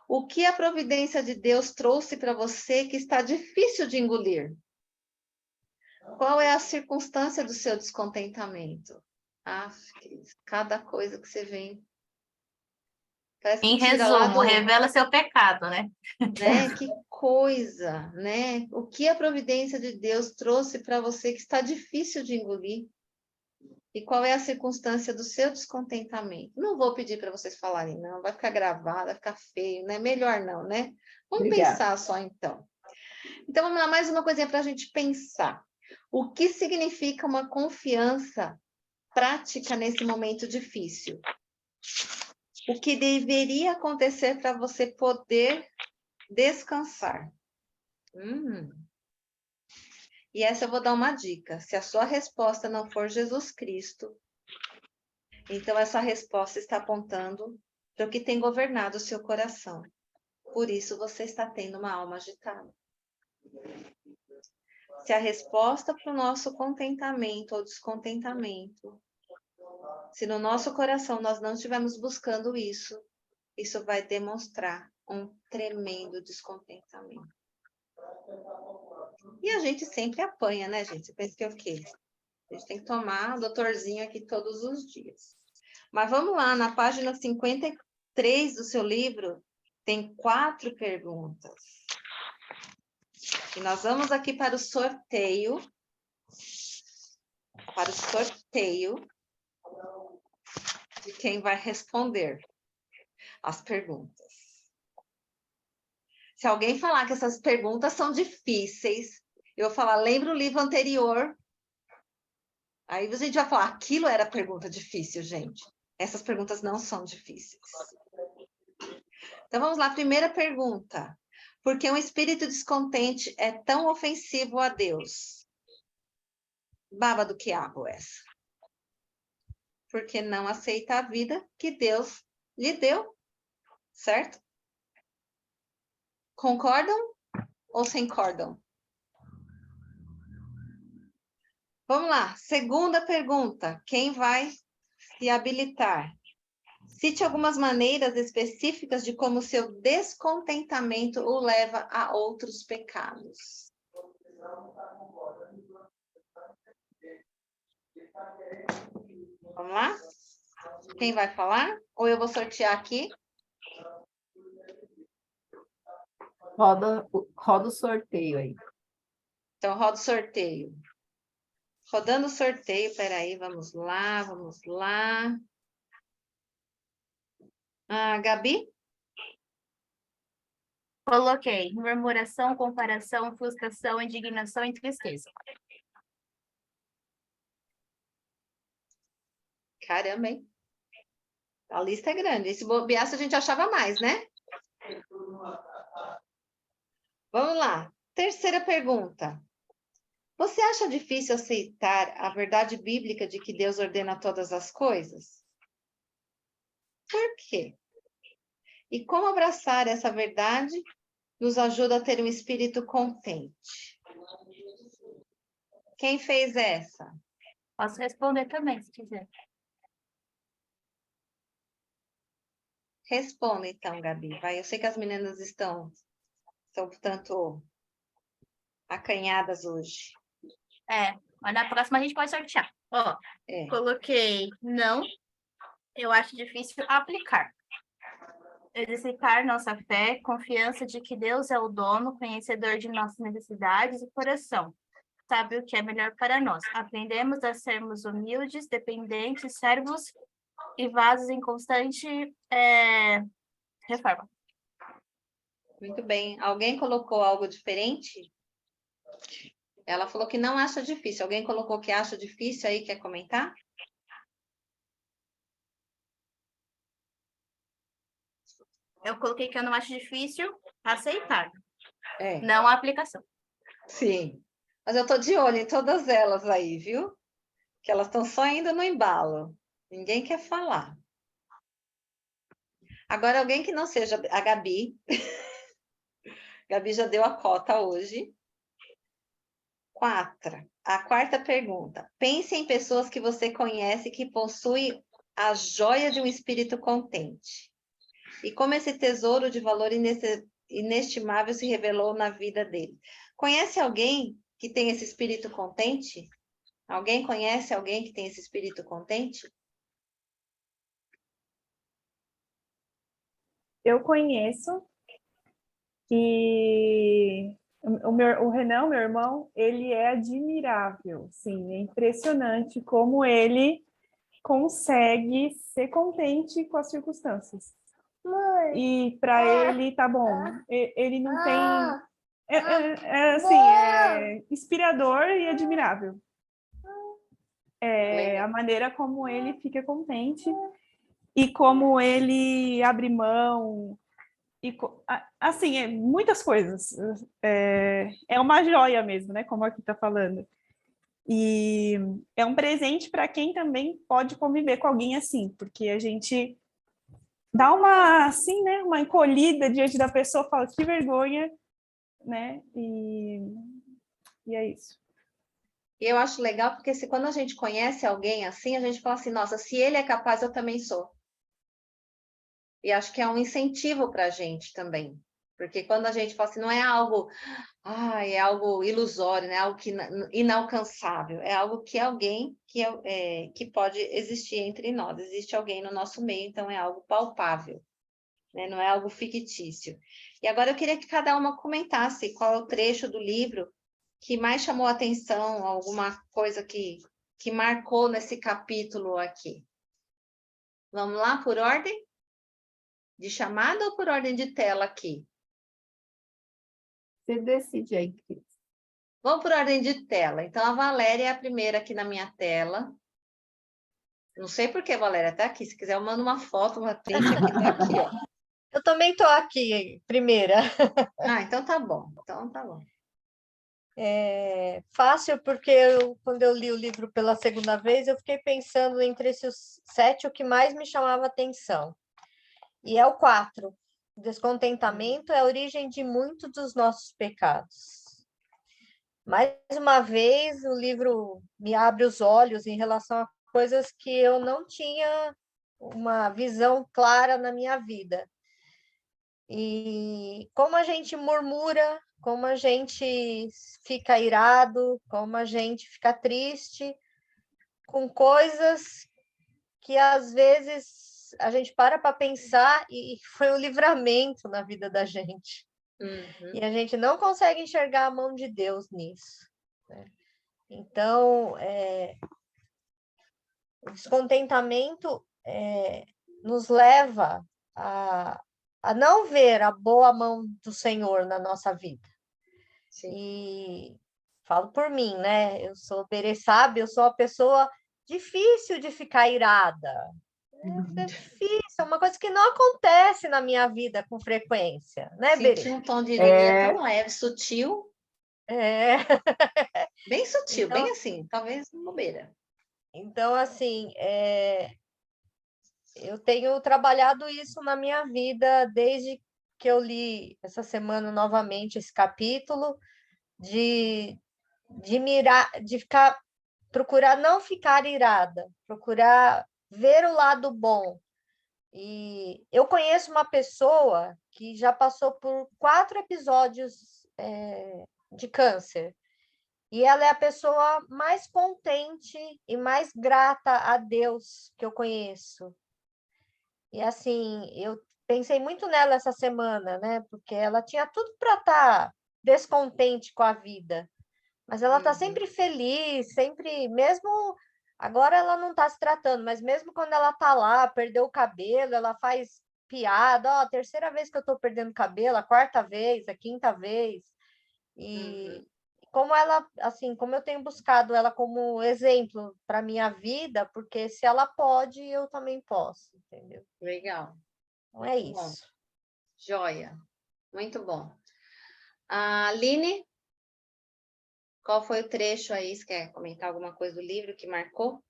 O que a providência de Deus trouxe para você que está difícil de engolir? Qual é a circunstância do seu descontentamento? Cada coisa que você vem. Em resumo, revela seu pecado, né? Que coisa, né? O que a providência de Deus trouxe para você que está difícil de engolir? E qual é a circunstância do seu descontentamento? Não vou pedir para vocês falarem, não. Vai ficar gravado, vai ficar feio, né? Melhor não, né? Vamos pensar só, então. Então, vamos lá, mais uma coisinha para a gente pensar. O que significa uma confiança prática nesse momento difícil? O que deveria acontecer para você poder descansar? E essa eu vou dar uma dica. Se a sua resposta não for Jesus Cristo, então essa resposta está apontando para o que tem governado o seu coração. Por isso você está tendo uma alma agitada. Se a resposta para o nosso contentamento ou descontentamento, se no nosso coração nós não estivermos buscando isso, isso vai demonstrar um tremendo descontentamento. E a gente sempre apanha, né, gente? Você pensa que é o quê? A gente tem que tomar doutorzinho aqui todos os dias. Mas vamos lá, na página 53 do seu livro, tem 4 perguntas. E nós vamos aqui para o sorteio. Para o sorteio de quem vai responder as perguntas. Se alguém falar que essas perguntas são difíceis, Eu vou falar, lembra o livro anterior? Aí a gente vai falar, aquilo era pergunta difícil, gente. Essas perguntas não são difíceis. Então, vamos lá, primeira pergunta. Por que um espírito descontente é tão ofensivo a Deus? Baba do quiabo essa. Porque não aceita a vida que Deus lhe deu, certo? Concordam ou sem concordam? Vamos lá, segunda pergunta. Quem vai se habilitar? Cite algumas maneiras específicas de como seu descontentamento o leva a outros pecados. Vamos lá? Quem vai falar? Ou eu vou sortear aqui? Roda o sorteio aí. Então, roda o sorteio. Rodando o sorteio, peraí, vamos lá, vamos lá. Ah, Gabi? Coloquei murmuração, comparação, frustração, indignação e tristeza. Caramba, hein? A lista é grande. Esse bobeaço a gente achava mais, né? Vamos lá. Terceira pergunta. Você acha difícil aceitar a verdade bíblica de que Deus ordena todas as coisas? Por quê? E como abraçar essa verdade nos ajuda a ter um espírito contente? Quem fez essa? Posso responder também, se quiser. Responda então, Gabi. Vai. Eu sei que as meninas estão tanto acanhadas hoje. Mas na próxima a gente pode sortear. Ó, coloquei não, eu acho difícil aplicar. Exercitar nossa fé, confiança de que Deus é o dono, conhecedor de nossas necessidades e coração. Sabe o que é melhor para nós. Aprendemos a sermos humildes, dependentes, servos e vasos em constante reforma. Muito bem. Alguém colocou algo diferente? Ela falou que não acha difícil. Alguém colocou que acha difícil aí, quer comentar? Eu coloquei que eu não acho difícil aceitar, É. não a aplicação. Sim. Mas eu tô de olho em todas elas aí, viu? Que elas estão só indo no embalo. Ninguém quer falar. Agora, alguém que não seja a Gabi. Gabi já deu a cota hoje. 4. A quarta pergunta. Pense em pessoas que você conhece que possuem a joia de um espírito contente. E como esse tesouro de valor inestimável se revelou na vida dele. Conhece alguém que tem esse espírito contente? Alguém conhece alguém que tem esse espírito contente? Eu conheço e o Renan, meu irmão, ele é admirável, sim, é impressionante como ele consegue ser contente com as circunstâncias. E para ele tá bom, ele não tem... É inspirador e admirável. A maneira como ele fica contente e como ele abre mão, e assim, muitas coisas. É uma joia mesmo, né? Como aqui está falando. E é um presente para quem também pode conviver com alguém assim, porque a gente dá uma, assim, né? Uma encolhida diante da pessoa, fala que vergonha, né? E é isso. E eu acho legal porque quando a gente conhece alguém assim, a gente fala assim, nossa, se ele é capaz, eu também sou. E acho que é um incentivo para a gente também. Porque quando a gente fala assim, não é algo, é algo ilusório, né? Algo inalcançável. É algo que alguém que pode existir entre nós. Existe alguém no nosso meio, então é algo palpável. Né? Não é algo fictício. E agora eu queria que cada uma comentasse qual é o trecho do livro que mais chamou a atenção, alguma coisa que marcou nesse capítulo aqui. Vamos lá, por ordem? De chamada ou por ordem de tela aqui? Você decide aí, Cris. Vamos por ordem de tela. Então, a Valéria é a primeira aqui na minha tela. Não sei por que, Valéria, tá aqui. Se quiser, eu mando uma foto, uma print aqui, tá aqui, ó. Eu também estou aqui, primeira. Ah, então tá bom. Então tá bom. É fácil, porque quando eu li o livro pela segunda vez, eu fiquei pensando entre esses 7 o que mais me chamava atenção. E é o 4. Descontentamento é a origem de muitos dos nossos pecados. Mais uma vez, o livro me abre os olhos em relação a coisas que eu não tinha uma visão clara na minha vida. E como a gente murmura, como a gente fica irado, como a gente fica triste com coisas que às vezes a gente para pensar e foi um livramento na vida da gente. Uhum. E a gente não consegue enxergar a mão de Deus nisso, né? Então, o descontentamento nos leva a não ver a boa mão do Senhor na nossa vida. Sim. E falo por mim, né? Eu sou Beressabe, eu sou uma pessoa difícil de ficar irada. É difícil, é uma coisa que não acontece na minha vida com frequência, né, Berê? Senti um tom de ironia tão leve, sutil. Bem sutil, Então, bem assim, talvez bobeira. Então, assim, eu tenho trabalhado isso na minha vida desde que eu li essa semana novamente esse capítulo, de mirar, procurar não ficar irada, procurar ver o lado bom. E eu conheço uma pessoa que já passou por 4 episódios de câncer. E ela é a pessoa mais contente e mais grata a Deus que eu conheço. E assim, eu pensei muito nela essa semana, né? Porque ela tinha tudo para estar descontente com a vida. Mas ela está sempre feliz, sempre, mesmo agora ela não está se tratando, mas mesmo quando ela está lá, perdeu o cabelo, ela faz piada, ó, a 3ª vez que eu estou perdendo cabelo, a 4ª vez, a 5ª vez. E como ela, assim, como eu tenho buscado ela como exemplo para minha vida, porque se ela pode, eu também posso, entendeu? Legal. Então é isso. Bom. Joia. Muito bom. A Aline, qual foi o trecho aí? Você quer comentar alguma coisa do livro que marcou?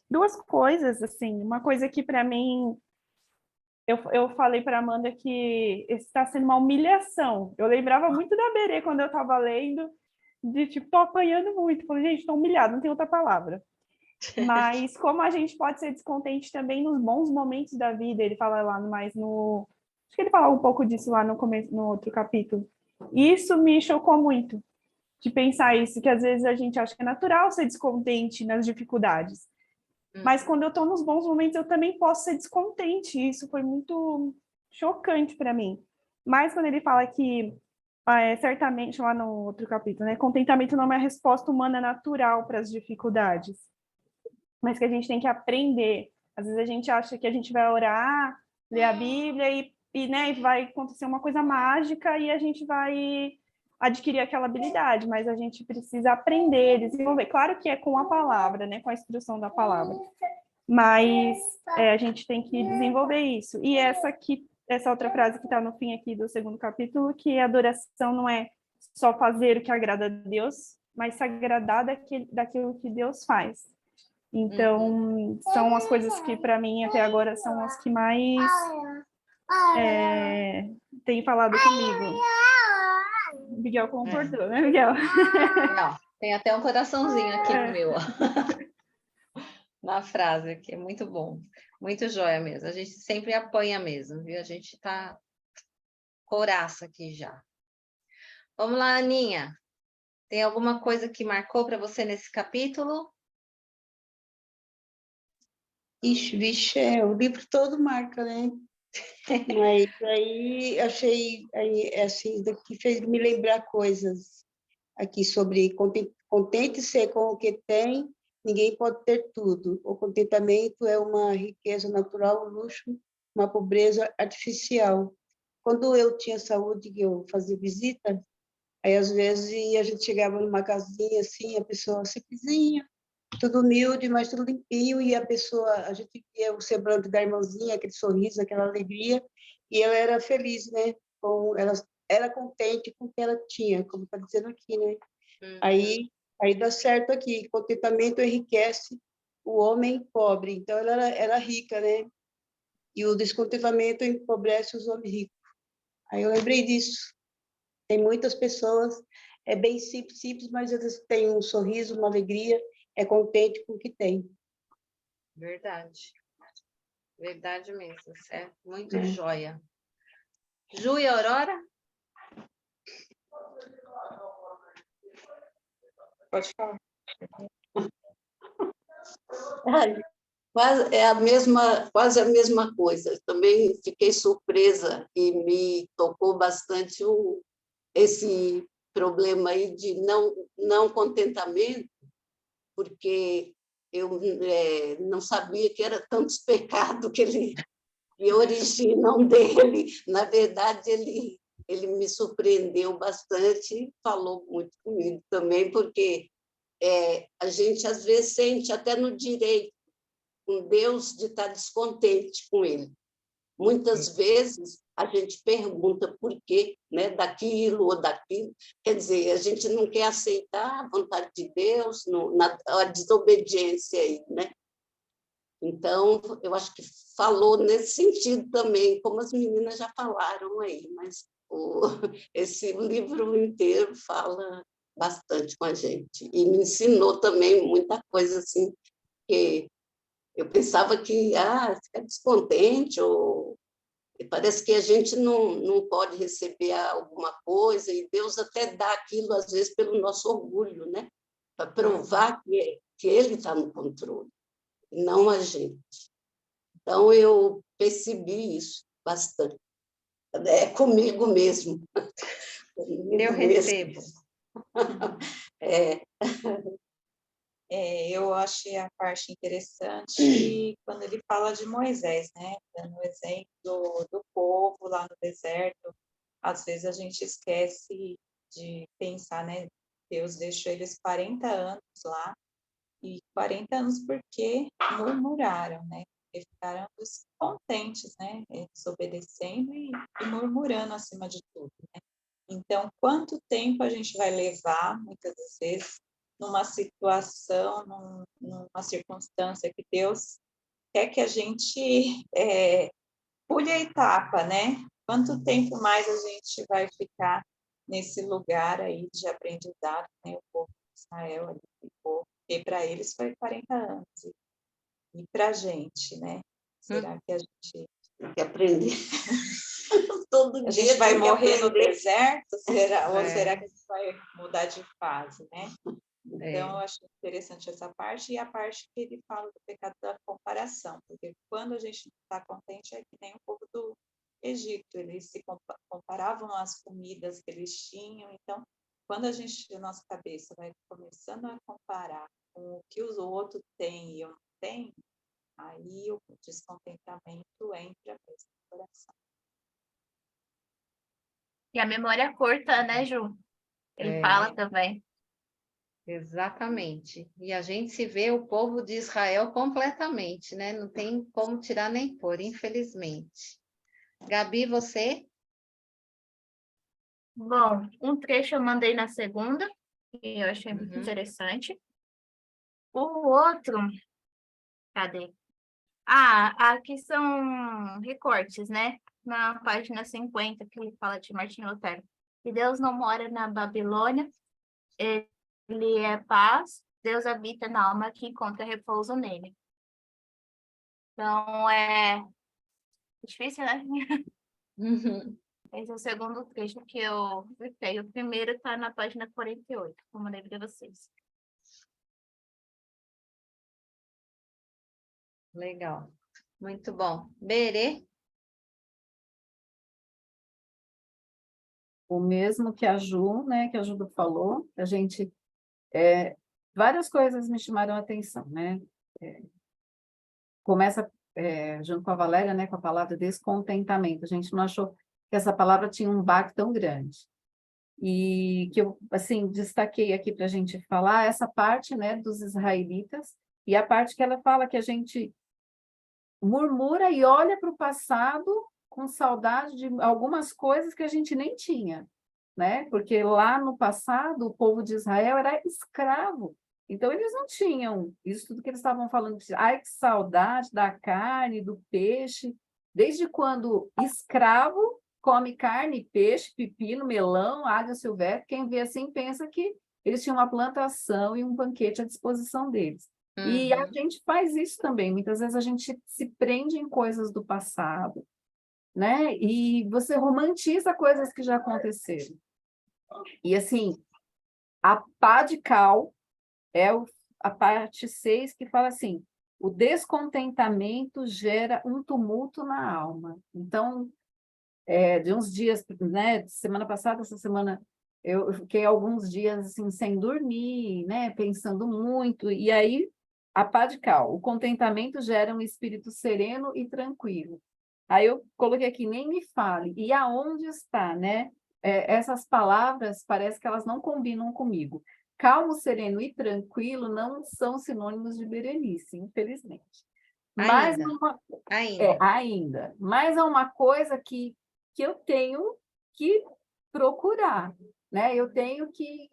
2 coisas, assim, uma coisa que para mim, eu falei para Amanda que está sendo uma humilhação. Eu lembrava muito da Berê quando eu estava lendo, de tipo, tô apanhando muito. Falei, gente, tô humilhada, não tem outra palavra. Mas como a gente pode ser descontente também nos bons momentos da vida, ele fala lá mais no... Acho que ele fala um pouco disso lá no começo, no outro capítulo. E isso me chocou muito, de pensar isso, que às vezes a gente acha que é natural ser descontente nas dificuldades. Mas quando eu estou nos bons momentos, eu também posso ser descontente. Isso foi muito chocante para mim. Mas quando ele fala que, certamente, lá no outro capítulo, né, contentamento não é uma resposta humana natural para as dificuldades, mas que a gente tem que aprender. Às vezes a gente acha que a gente vai orar, ler a Bíblia né, vai acontecer uma coisa mágica e a gente vai adquirir aquela habilidade, mas a gente precisa aprender, desenvolver. Claro que é com a palavra, né, com a instrução da palavra, mas a gente tem que desenvolver isso. E essa outra frase que está no fim aqui do 2º capítulo, que a adoração não é só fazer o que agrada a Deus, mas se agradar daquilo que Deus faz. Então, são as coisas que, para mim, até agora, são as que mais têm falado comigo. O Miguel concordou, né, Miguel? Não, tem até um coraçãozinho aqui no meu, ó. Na frase aqui, é muito bom. Muito joia mesmo. A gente sempre apanha mesmo, viu? A gente tá coraça aqui já. Vamos lá, Aninha. Tem alguma coisa que marcou para você nesse capítulo? Ixi, vixe, o livro todo marca, né? Mas aí achei, assim, daqui fez me lembrar coisas aqui sobre contente-se com o que tem, ninguém pode ter tudo. O contentamento é uma riqueza natural, um luxo, uma pobreza artificial. quando eu tinha saúde, que eu fazia visita, aí às vezes a gente chegava numa casinha assim, a pessoa simplesinha, tudo humilde, mas tudo limpinho, e a gente via o semblante da irmãzinha, aquele sorriso, aquela alegria, e ela era feliz, né? Ela era contente com o que ela tinha, como está dizendo aqui, né? Aí dá certo aqui, contentamento enriquece o homem pobre. Então, ela era rica, né? E o descontentamento empobrece os homens ricos. Aí eu lembrei disso. Tem muitas pessoas, é bem simples, mas eles têm um sorriso, uma alegria, é contente com o que tem. Verdade. Verdade mesmo, certo? Muito joia. Ju e Aurora? Pode falar. Quase a mesma coisa. Também fiquei surpresa e me tocou bastante esse problema aí de não contentamento, porque eu não sabia que era tantos pecados que originam dele. Na verdade, ele me surpreendeu bastante e falou muito comigo também, porque a gente, às vezes, sente até no direito com Deus de estar descontente com ele. Muitas vezes a gente pergunta por quê, né, daquilo ou daquilo. Quer dizer, a gente não quer aceitar a vontade de Deus, a desobediência aí, né? Então, eu acho que falou nesse sentido também, como as meninas já falaram aí, mas esse livro inteiro fala bastante com a gente e me ensinou também muita coisa assim, que eu pensava que ficar descontente ou parece que a gente não pode receber alguma coisa e Deus até dá aquilo às vezes pelo nosso orgulho, né? Para provar que Ele está no controle, não a gente. Então eu percebi isso bastante. É comigo mesmo. Eu recebo. Eu achei a parte interessante quando ele fala de Moisés, né? Dando o exemplo do povo lá no deserto. Às vezes a gente esquece de pensar, né? Deus deixou eles 40 anos lá, e 40 anos porque murmuraram, né? Porque ficaram descontentes, né? Desobedecendo e murmurando acima de tudo, né? Então, quanto tempo a gente vai levar, muitas das vezes, numa situação, numa circunstância que Deus quer que a gente pule a etapa, né? Quanto tempo mais a gente vai ficar nesse lugar aí de aprendizado, né? O povo de Israel ali ficou, porque para eles foi 40 anos. E para a gente, né? Será que a gente tem que aprender? Todo a dia gente vai morrer no aprender. deserto? Ou será que a gente vai mudar de fase, né? Então, eu acho interessante essa parte, e a parte que ele fala do pecado da comparação, porque quando a gente não está contente, é que nem o povo do Egito, eles se comparavam às comidas que eles tinham. Então, quando a gente, a nossa cabeça vai começando a comparar com o que os outros têm e eu não tenho, aí o descontentamento entra no coração. E a memória curta, né, Ju? Ele fala também. Exatamente. E a gente se vê o povo de Israel completamente, né? Não tem como tirar nem pôr, infelizmente. Gabi, você? Bom, um trecho eu mandei na segunda, e eu achei muito interessante. O outro, cadê? Aqui são recortes, né? Na página 50, que ele fala de Martinho Lutero. Que Deus não mora na Babilônia, ele é paz, Deus habita na alma que encontra repouso nele. Então, é difícil, né? Esse é o segundo trecho que eu gostei. O primeiro está na página 48, como eu mandei para vocês. Legal. Muito bom. Berê? O mesmo que a Ju, né, que a Ju falou, a gente, várias coisas me chamaram a atenção, né? Começa junto com a Valéria, né, com a palavra descontentamento. A gente não achou que essa palavra tinha um impacto tão grande. E que eu, assim, destaquei aqui para a gente falar essa parte, né, dos israelitas, e a parte que ela fala que a gente murmura e olha para o passado com saudade de algumas coisas que a gente nem tinha, né? Porque lá no passado o povo de Israel era escravo, então eles não tinham isso tudo que eles estavam falando. Ai, que saudade da carne, do peixe. Desde quando escravo come carne, peixe, pepino, melão, alho silvestre, quem vê assim pensa que eles tinham uma plantação e um banquete à disposição deles. E a gente faz isso também. Muitas vezes a gente se prende em coisas do passado, né? E você romantiza coisas que já aconteceram. E assim, a pá de cal é a parte 6 que fala assim: o descontentamento gera um tumulto na alma. Então, de uns dias, né? Semana passada, essa semana, eu fiquei alguns dias assim, sem dormir, né? Pensando muito. E aí, a pá de cal, o contentamento gera um espírito sereno e tranquilo. Aí eu coloquei aqui, nem me fale. E aonde está, né? Essas palavras, parece que elas não combinam comigo. Calmo, sereno e tranquilo não são sinônimos de Berenice, infelizmente. Mas ainda. Mas é uma coisa que eu tenho que procurar, né? Eu tenho que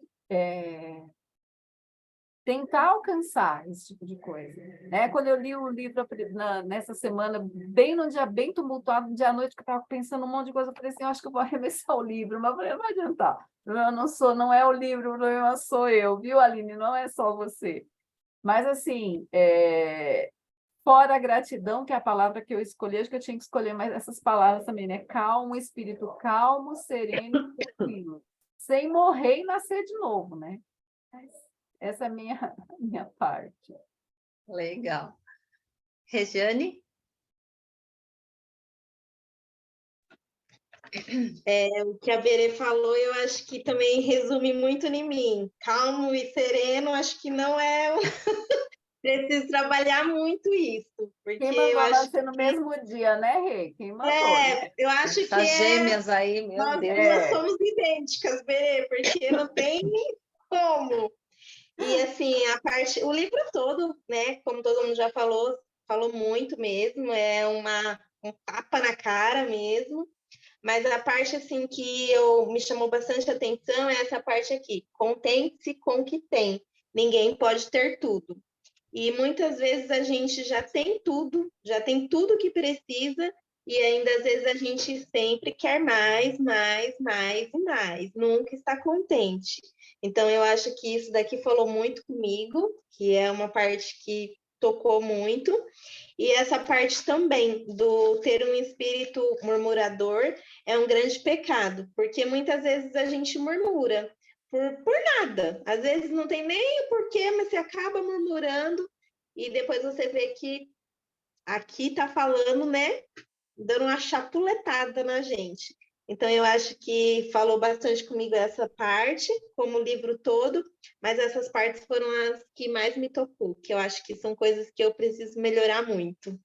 tentar alcançar esse tipo de coisa, né? Quando eu li o livro nessa semana, bem no dia bem tumultuado, no dia à noite, que eu estava pensando um monte de coisa, eu falei assim, eu acho que eu vou arremessar o livro, mas eu falei, não vai adiantar, não é o livro, o problema sou eu, viu, Aline? Não é só você. Mas, assim, fora a gratidão, que é a palavra que eu escolhi, acho que eu tinha que escolher mais essas palavras também, né? Calmo, espírito calmo, sereno e tranquilo, sem morrer e nascer de novo, né? Mas essa é a minha parte. Legal. Regiane? O que a Berê falou, eu acho que também resume muito em mim. Calmo e sereno, acho que não é... Preciso trabalhar muito isso, porque Quem mandou eu acho nascer no mesmo dia, né, Rê? Quem mandou? Né? eu acho que Essas gêmeas aí, meu nós Deus. duas somos idênticas, Berê, porque não tem como. E assim, o livro todo, né, como todo mundo já falou muito mesmo, é um tapa na cara mesmo. Mas a parte assim que me chamou bastante atenção é essa parte aqui: contente-se com o que tem. Ninguém pode ter tudo. E muitas vezes a gente já tem tudo que precisa, e ainda às vezes a gente sempre quer mais, mais, mais e mais, nunca está contente. Então eu acho que isso daqui falou muito comigo, que é uma parte que tocou muito, e essa parte também do ter um espírito murmurador é um grande pecado, porque muitas vezes a gente murmura por nada. Às vezes não tem nem o porquê, mas você acaba murmurando e depois você vê que aqui tá falando, né? Dando uma chapuletada na gente. Então, eu acho que falou bastante comigo essa parte, como o livro todo, mas essas partes foram as que mais me tocou, que eu acho que são coisas que eu preciso melhorar muito.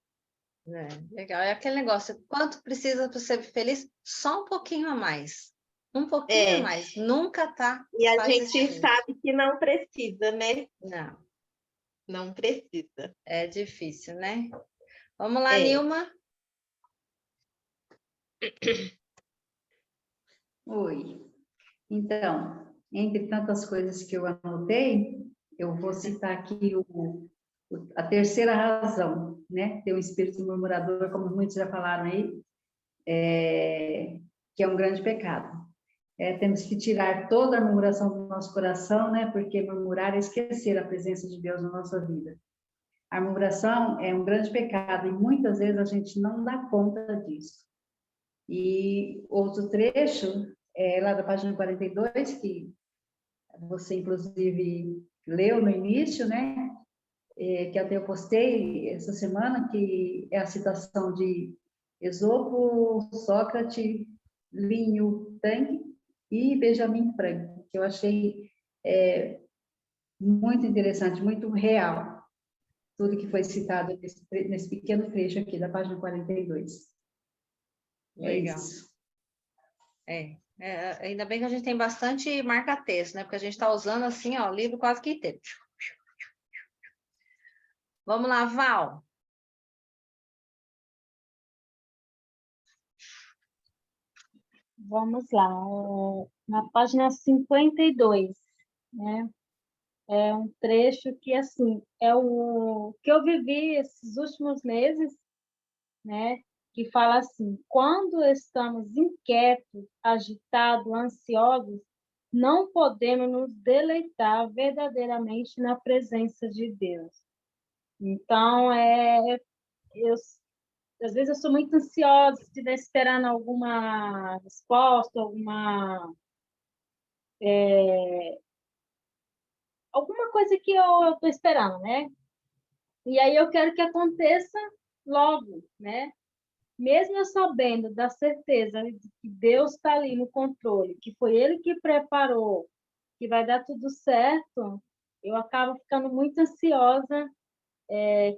Legal. É aquele negócio, quanto precisa para ser feliz? Só um pouquinho a mais. Um pouquinho a mais. Nunca tá. E a gente sabe que não precisa, né? Não precisa. É difícil, né? Vamos lá, Nilma. Oi. Então, entre tantas coisas que eu anotei, eu vou citar aqui a terceira razão, né? Ter um espírito murmurador, como muitos já falaram aí, que é um grande pecado. Temos que tirar toda a murmuração do nosso coração, né? Porque murmurar é esquecer a presença de Deus na nossa vida. A murmuração é um grande pecado e muitas vezes a gente não dá conta disso. E outro trecho é lá da página 42, que você inclusive leu no início, né? Que até eu postei essa semana, que é a citação de Esopo, Sócrates, Linho Tang e Benjamin Franklin, que eu achei muito interessante, muito real, tudo que foi citado nesse pequeno trecho aqui da página 42. Legal. É isso. Ainda bem que a gente tem bastante marca-texto, né? Porque a gente está usando assim, ó, o livro quase que inteiro. Vamos lá, Val. Vamos lá, na página 52, né? É um trecho que, assim, é o que eu vivi esses últimos meses, né? Que fala assim: quando estamos inquietos, agitados, ansiosos, não podemos nos deleitar verdadeiramente na presença de Deus. Então, eu, às vezes eu sou muito ansiosa, se estiver esperando alguma resposta, alguma coisa que eu estou esperando, né? E aí eu quero que aconteça logo, né? Mesmo eu sabendo da certeza de que Deus está ali no controle, que foi Ele que preparou, que vai dar tudo certo, eu acabo ficando muito ansiosa,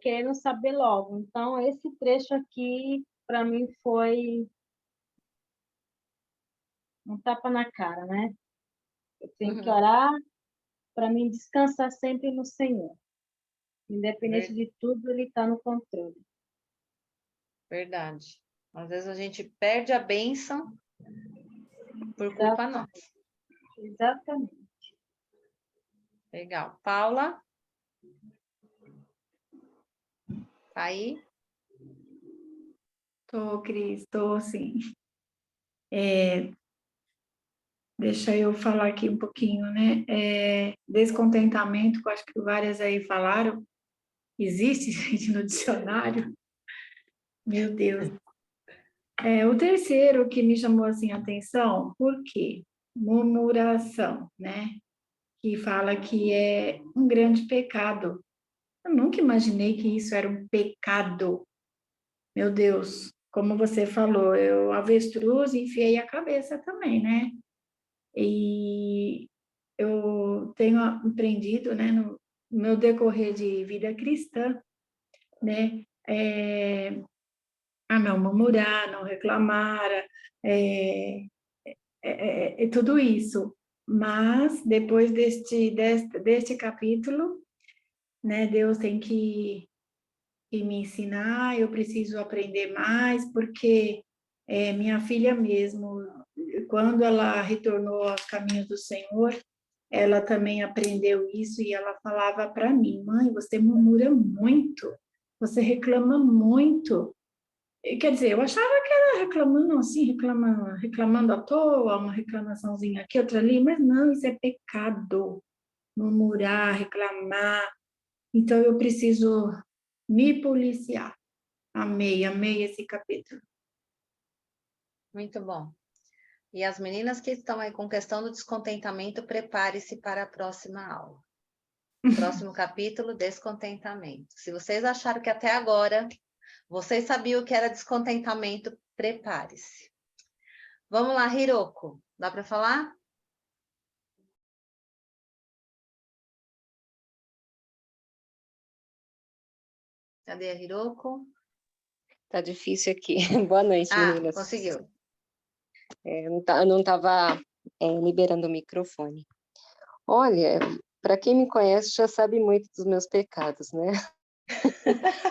querendo saber logo. Então, esse trecho aqui, para mim, foi um tapa na cara, né? Eu tenho que orar para mim descansar sempre no Senhor. Independente de tudo, Ele está no controle. Verdade. Às vezes a gente perde a bênção por culpa nossa. Exatamente. Legal. Paula? Tá aí? Tô, Cris, tô sim. Deixa eu falar aqui um pouquinho, né? Descontentamento, que eu acho que várias aí falaram, existe, gente, no dicionário. Meu Deus. O terceiro que me chamou assim a atenção, por quê? Murmuração, né? Que fala que é um grande pecado. Eu nunca imaginei que isso era um pecado. Meu Deus, como você falou, eu avestruz e enfiei a cabeça também, né? E eu tenho aprendido, né, no meu decorrer de vida cristã, né, a não murmurar, não reclamar, tudo isso. Mas depois deste capítulo, né, Deus tem que me ensinar, eu preciso aprender mais, porque minha filha mesmo, quando ela retornou aos caminhos do Senhor, ela também aprendeu isso e ela falava para mim: mãe, você murmura muito, você reclama muito. Quer dizer, eu achava que era reclamando assim, reclamando à toa, uma reclamaçãozinha aqui, outra ali, mas não, isso é pecado. Murmurar, reclamar. Então eu preciso me policiar. Amei esse capítulo. Muito bom. E as meninas que estão aí com questão do descontentamento, prepare-se para a próxima aula. Próximo capítulo, descontentamento. Se vocês acharam que até agora vocês sabiam o que era descontentamento, prepare-se. Vamos lá, Hiroko. Dá para falar? Cadê a Hiroko? Tá difícil aqui. Boa noite, meninas. Conseguiu. Eu não estava liberando o microfone. Olha, para quem me conhece já sabe muito dos meus pecados, né?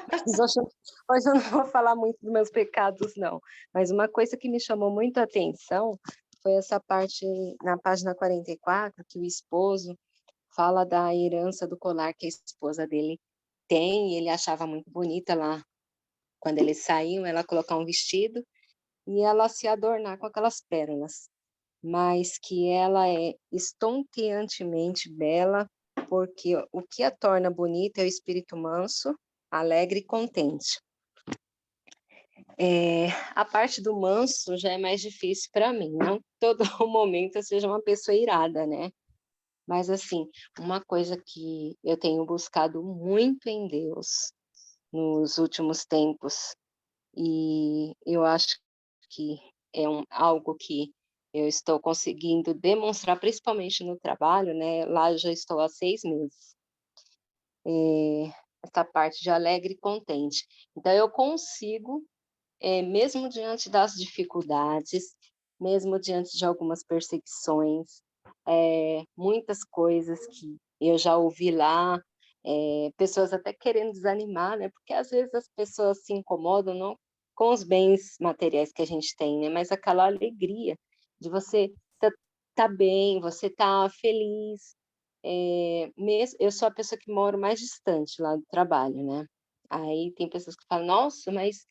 Mas hoje eu não vou falar muito dos meus pecados, não. Mas uma coisa que me chamou muito a atenção foi essa parte na página 44, que o esposo fala da herança do colar que a esposa dele tem, e ele achava muito bonita lá, quando eles saíam, ela colocar um vestido e ela se adornar com aquelas pérolas, mas que ela é estonteantemente bela, porque o que a torna bonita é o espírito manso, alegre e contente. A parte do manso já é mais difícil para mim, não todo momento eu seja uma pessoa irada, né? Mas, assim, uma coisa que eu tenho buscado muito em Deus nos últimos tempos, e eu acho que é algo que eu estou conseguindo demonstrar, principalmente no trabalho, né? Lá eu já estou há 6 meses. Essa parte de alegre e contente. Então, eu consigo, mesmo diante das dificuldades, mesmo diante de algumas perseguições, muitas coisas que eu já ouvi lá, pessoas até querendo desanimar, né? Porque às vezes as pessoas se incomodam não com os bens materiais que a gente tem, né? Mas aquela alegria de você tá bem, você tá feliz. Mesmo, eu sou a pessoa que moro mais distante lá do trabalho, né? Aí tem pessoas que falam, nossa, mas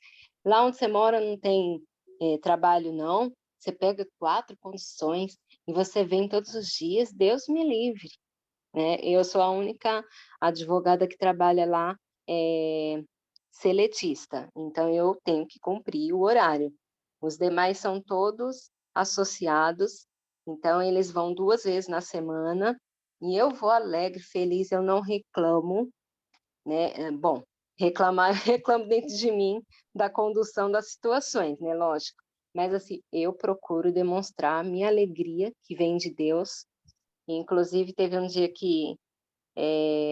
lá onde você mora não tem trabalho, não? Você pega 4 condições e você vem todos os dias, Deus me livre, né? Eu sou a única advogada que trabalha lá seletista, então eu tenho que cumprir o horário. Os demais são todos associados, então eles vão 2 vezes na semana e eu vou alegre, feliz, eu não reclamo, né? Bom, reclamar, eu reclamo dentro de mim da condução das situações, né? Lógico. Mas, assim, eu procuro demonstrar a minha alegria que vem de Deus. E, inclusive, teve um dia que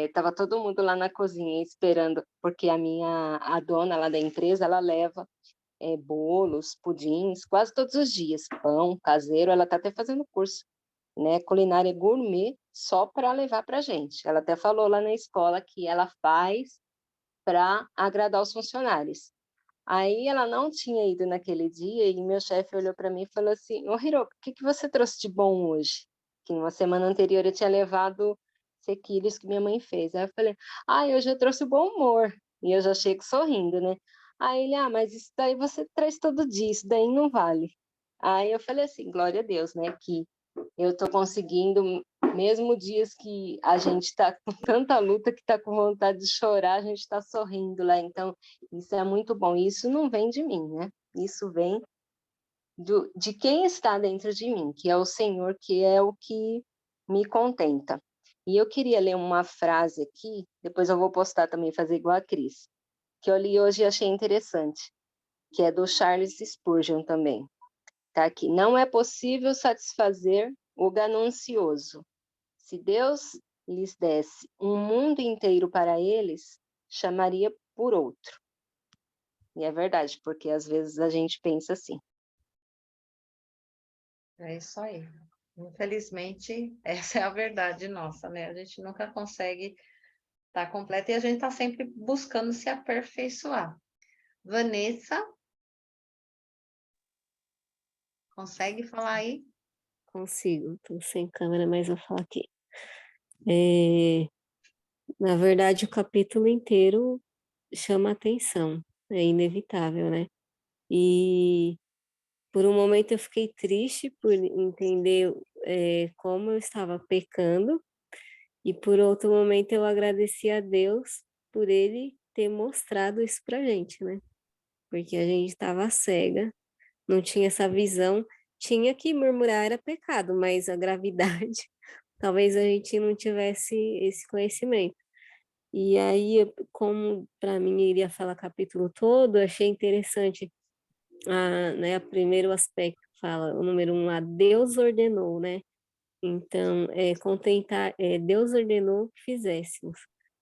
estava todo mundo lá na cozinha esperando, porque a dona lá da empresa, ela leva bolos, pudins, quase todos os dias, pão caseiro, ela está até fazendo curso, né, culinária gourmet, só para levar para a gente. Ela até falou lá na escola que ela faz para agradar os funcionários. Aí ela não tinha ido naquele dia e meu chefe olhou para mim e falou assim, ô Hiroko, o que você trouxe de bom hoje? Que numa semana anterior eu tinha levado sequilhos que minha mãe fez. Aí eu falei, hoje eu trouxe o bom humor. E eu já chego sorrindo, né? Aí ele, mas isso daí você traz todo dia, isso daí não vale. Aí eu falei assim, glória a Deus, né? Que eu estou conseguindo, mesmo dias que a gente está com tanta luta que está com vontade de chorar, a gente está sorrindo lá. Então, isso é muito bom. Isso não vem de mim, né? Isso vem de quem está dentro de mim, que é o Senhor, que é o que me contenta. E eu queria ler uma frase aqui, depois eu vou postar também, fazer igual a Cris, que eu li hoje e achei interessante, que é do Charles Spurgeon também. Tá aqui. Não é possível satisfazer o ganancioso. Se Deus lhes desse um mundo inteiro para eles, chamaria por outro. E é verdade, porque às vezes a gente pensa assim. É isso aí. Infelizmente, essa é a verdade nossa, né? A gente nunca consegue estar completa e a gente está sempre buscando se aperfeiçoar. Vanessa, consegue falar aí? Consigo, estou sem câmera, mas vou falar aqui. Na verdade, o capítulo inteiro chama atenção, é inevitável, né? E por um momento eu fiquei triste por entender como eu estava pecando, e por outro momento eu agradeci a Deus por Ele ter mostrado isso pra gente, né? Porque a gente estava cega, não tinha essa visão, tinha que murmurar era pecado, mas a gravidade, talvez a gente não tivesse esse conhecimento. E aí, como para mim iria falar capítulo todo, achei interessante, né, o primeiro aspecto fala, o número 1 lá, Deus ordenou, né? Então, Deus ordenou que fizéssemos.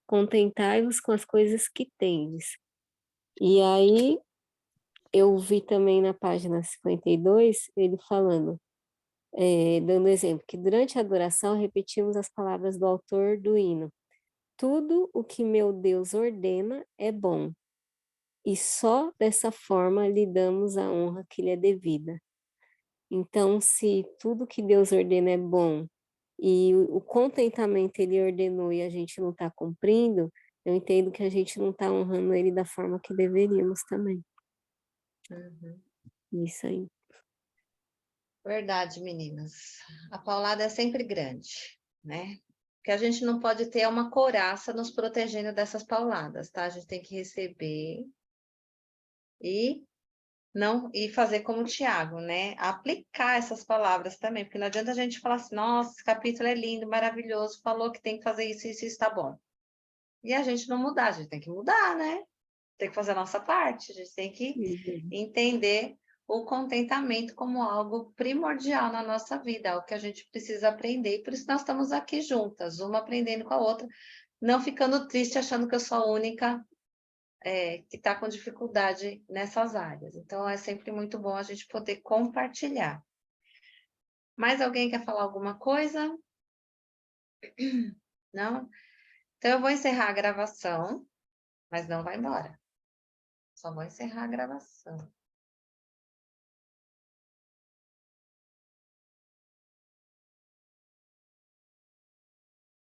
Contentai-vos com as coisas que tendes. E aí, eu vi também na página 52, ele falando, dando exemplo, que durante a adoração repetimos as palavras do autor do hino. Tudo o que meu Deus ordena é bom, e só dessa forma lhe damos a honra que lhe é devida. Então, se tudo que Deus ordena é bom, e o contentamento ele ordenou e a gente não está cumprindo, eu entendo que a gente não está honrando ele da forma que deveríamos também. Uhum. Isso aí. Verdade, meninas. A paulada é sempre grande, né? O que a gente não pode ter é uma couraça nos protegendo dessas pauladas, tá? A gente tem que receber e fazer como o Tiago, né? Aplicar essas palavras também, porque não adianta a gente falar assim, nossa, esse capítulo é lindo, maravilhoso, falou que tem que fazer isso, isso está bom. E a gente não mudar, a gente tem que mudar, né? Tem que fazer a nossa parte, a gente tem que entender o contentamento como algo primordial na nossa vida, algo que a gente precisa aprender, e por isso nós estamos aqui juntas, uma aprendendo com a outra, não ficando triste achando que eu sou a única que está com dificuldade nessas áreas. Então, é sempre muito bom a gente poder compartilhar. Mais alguém quer falar alguma coisa? Não? Então, eu vou encerrar a gravação, mas não vai embora. Só vou encerrar a gravação.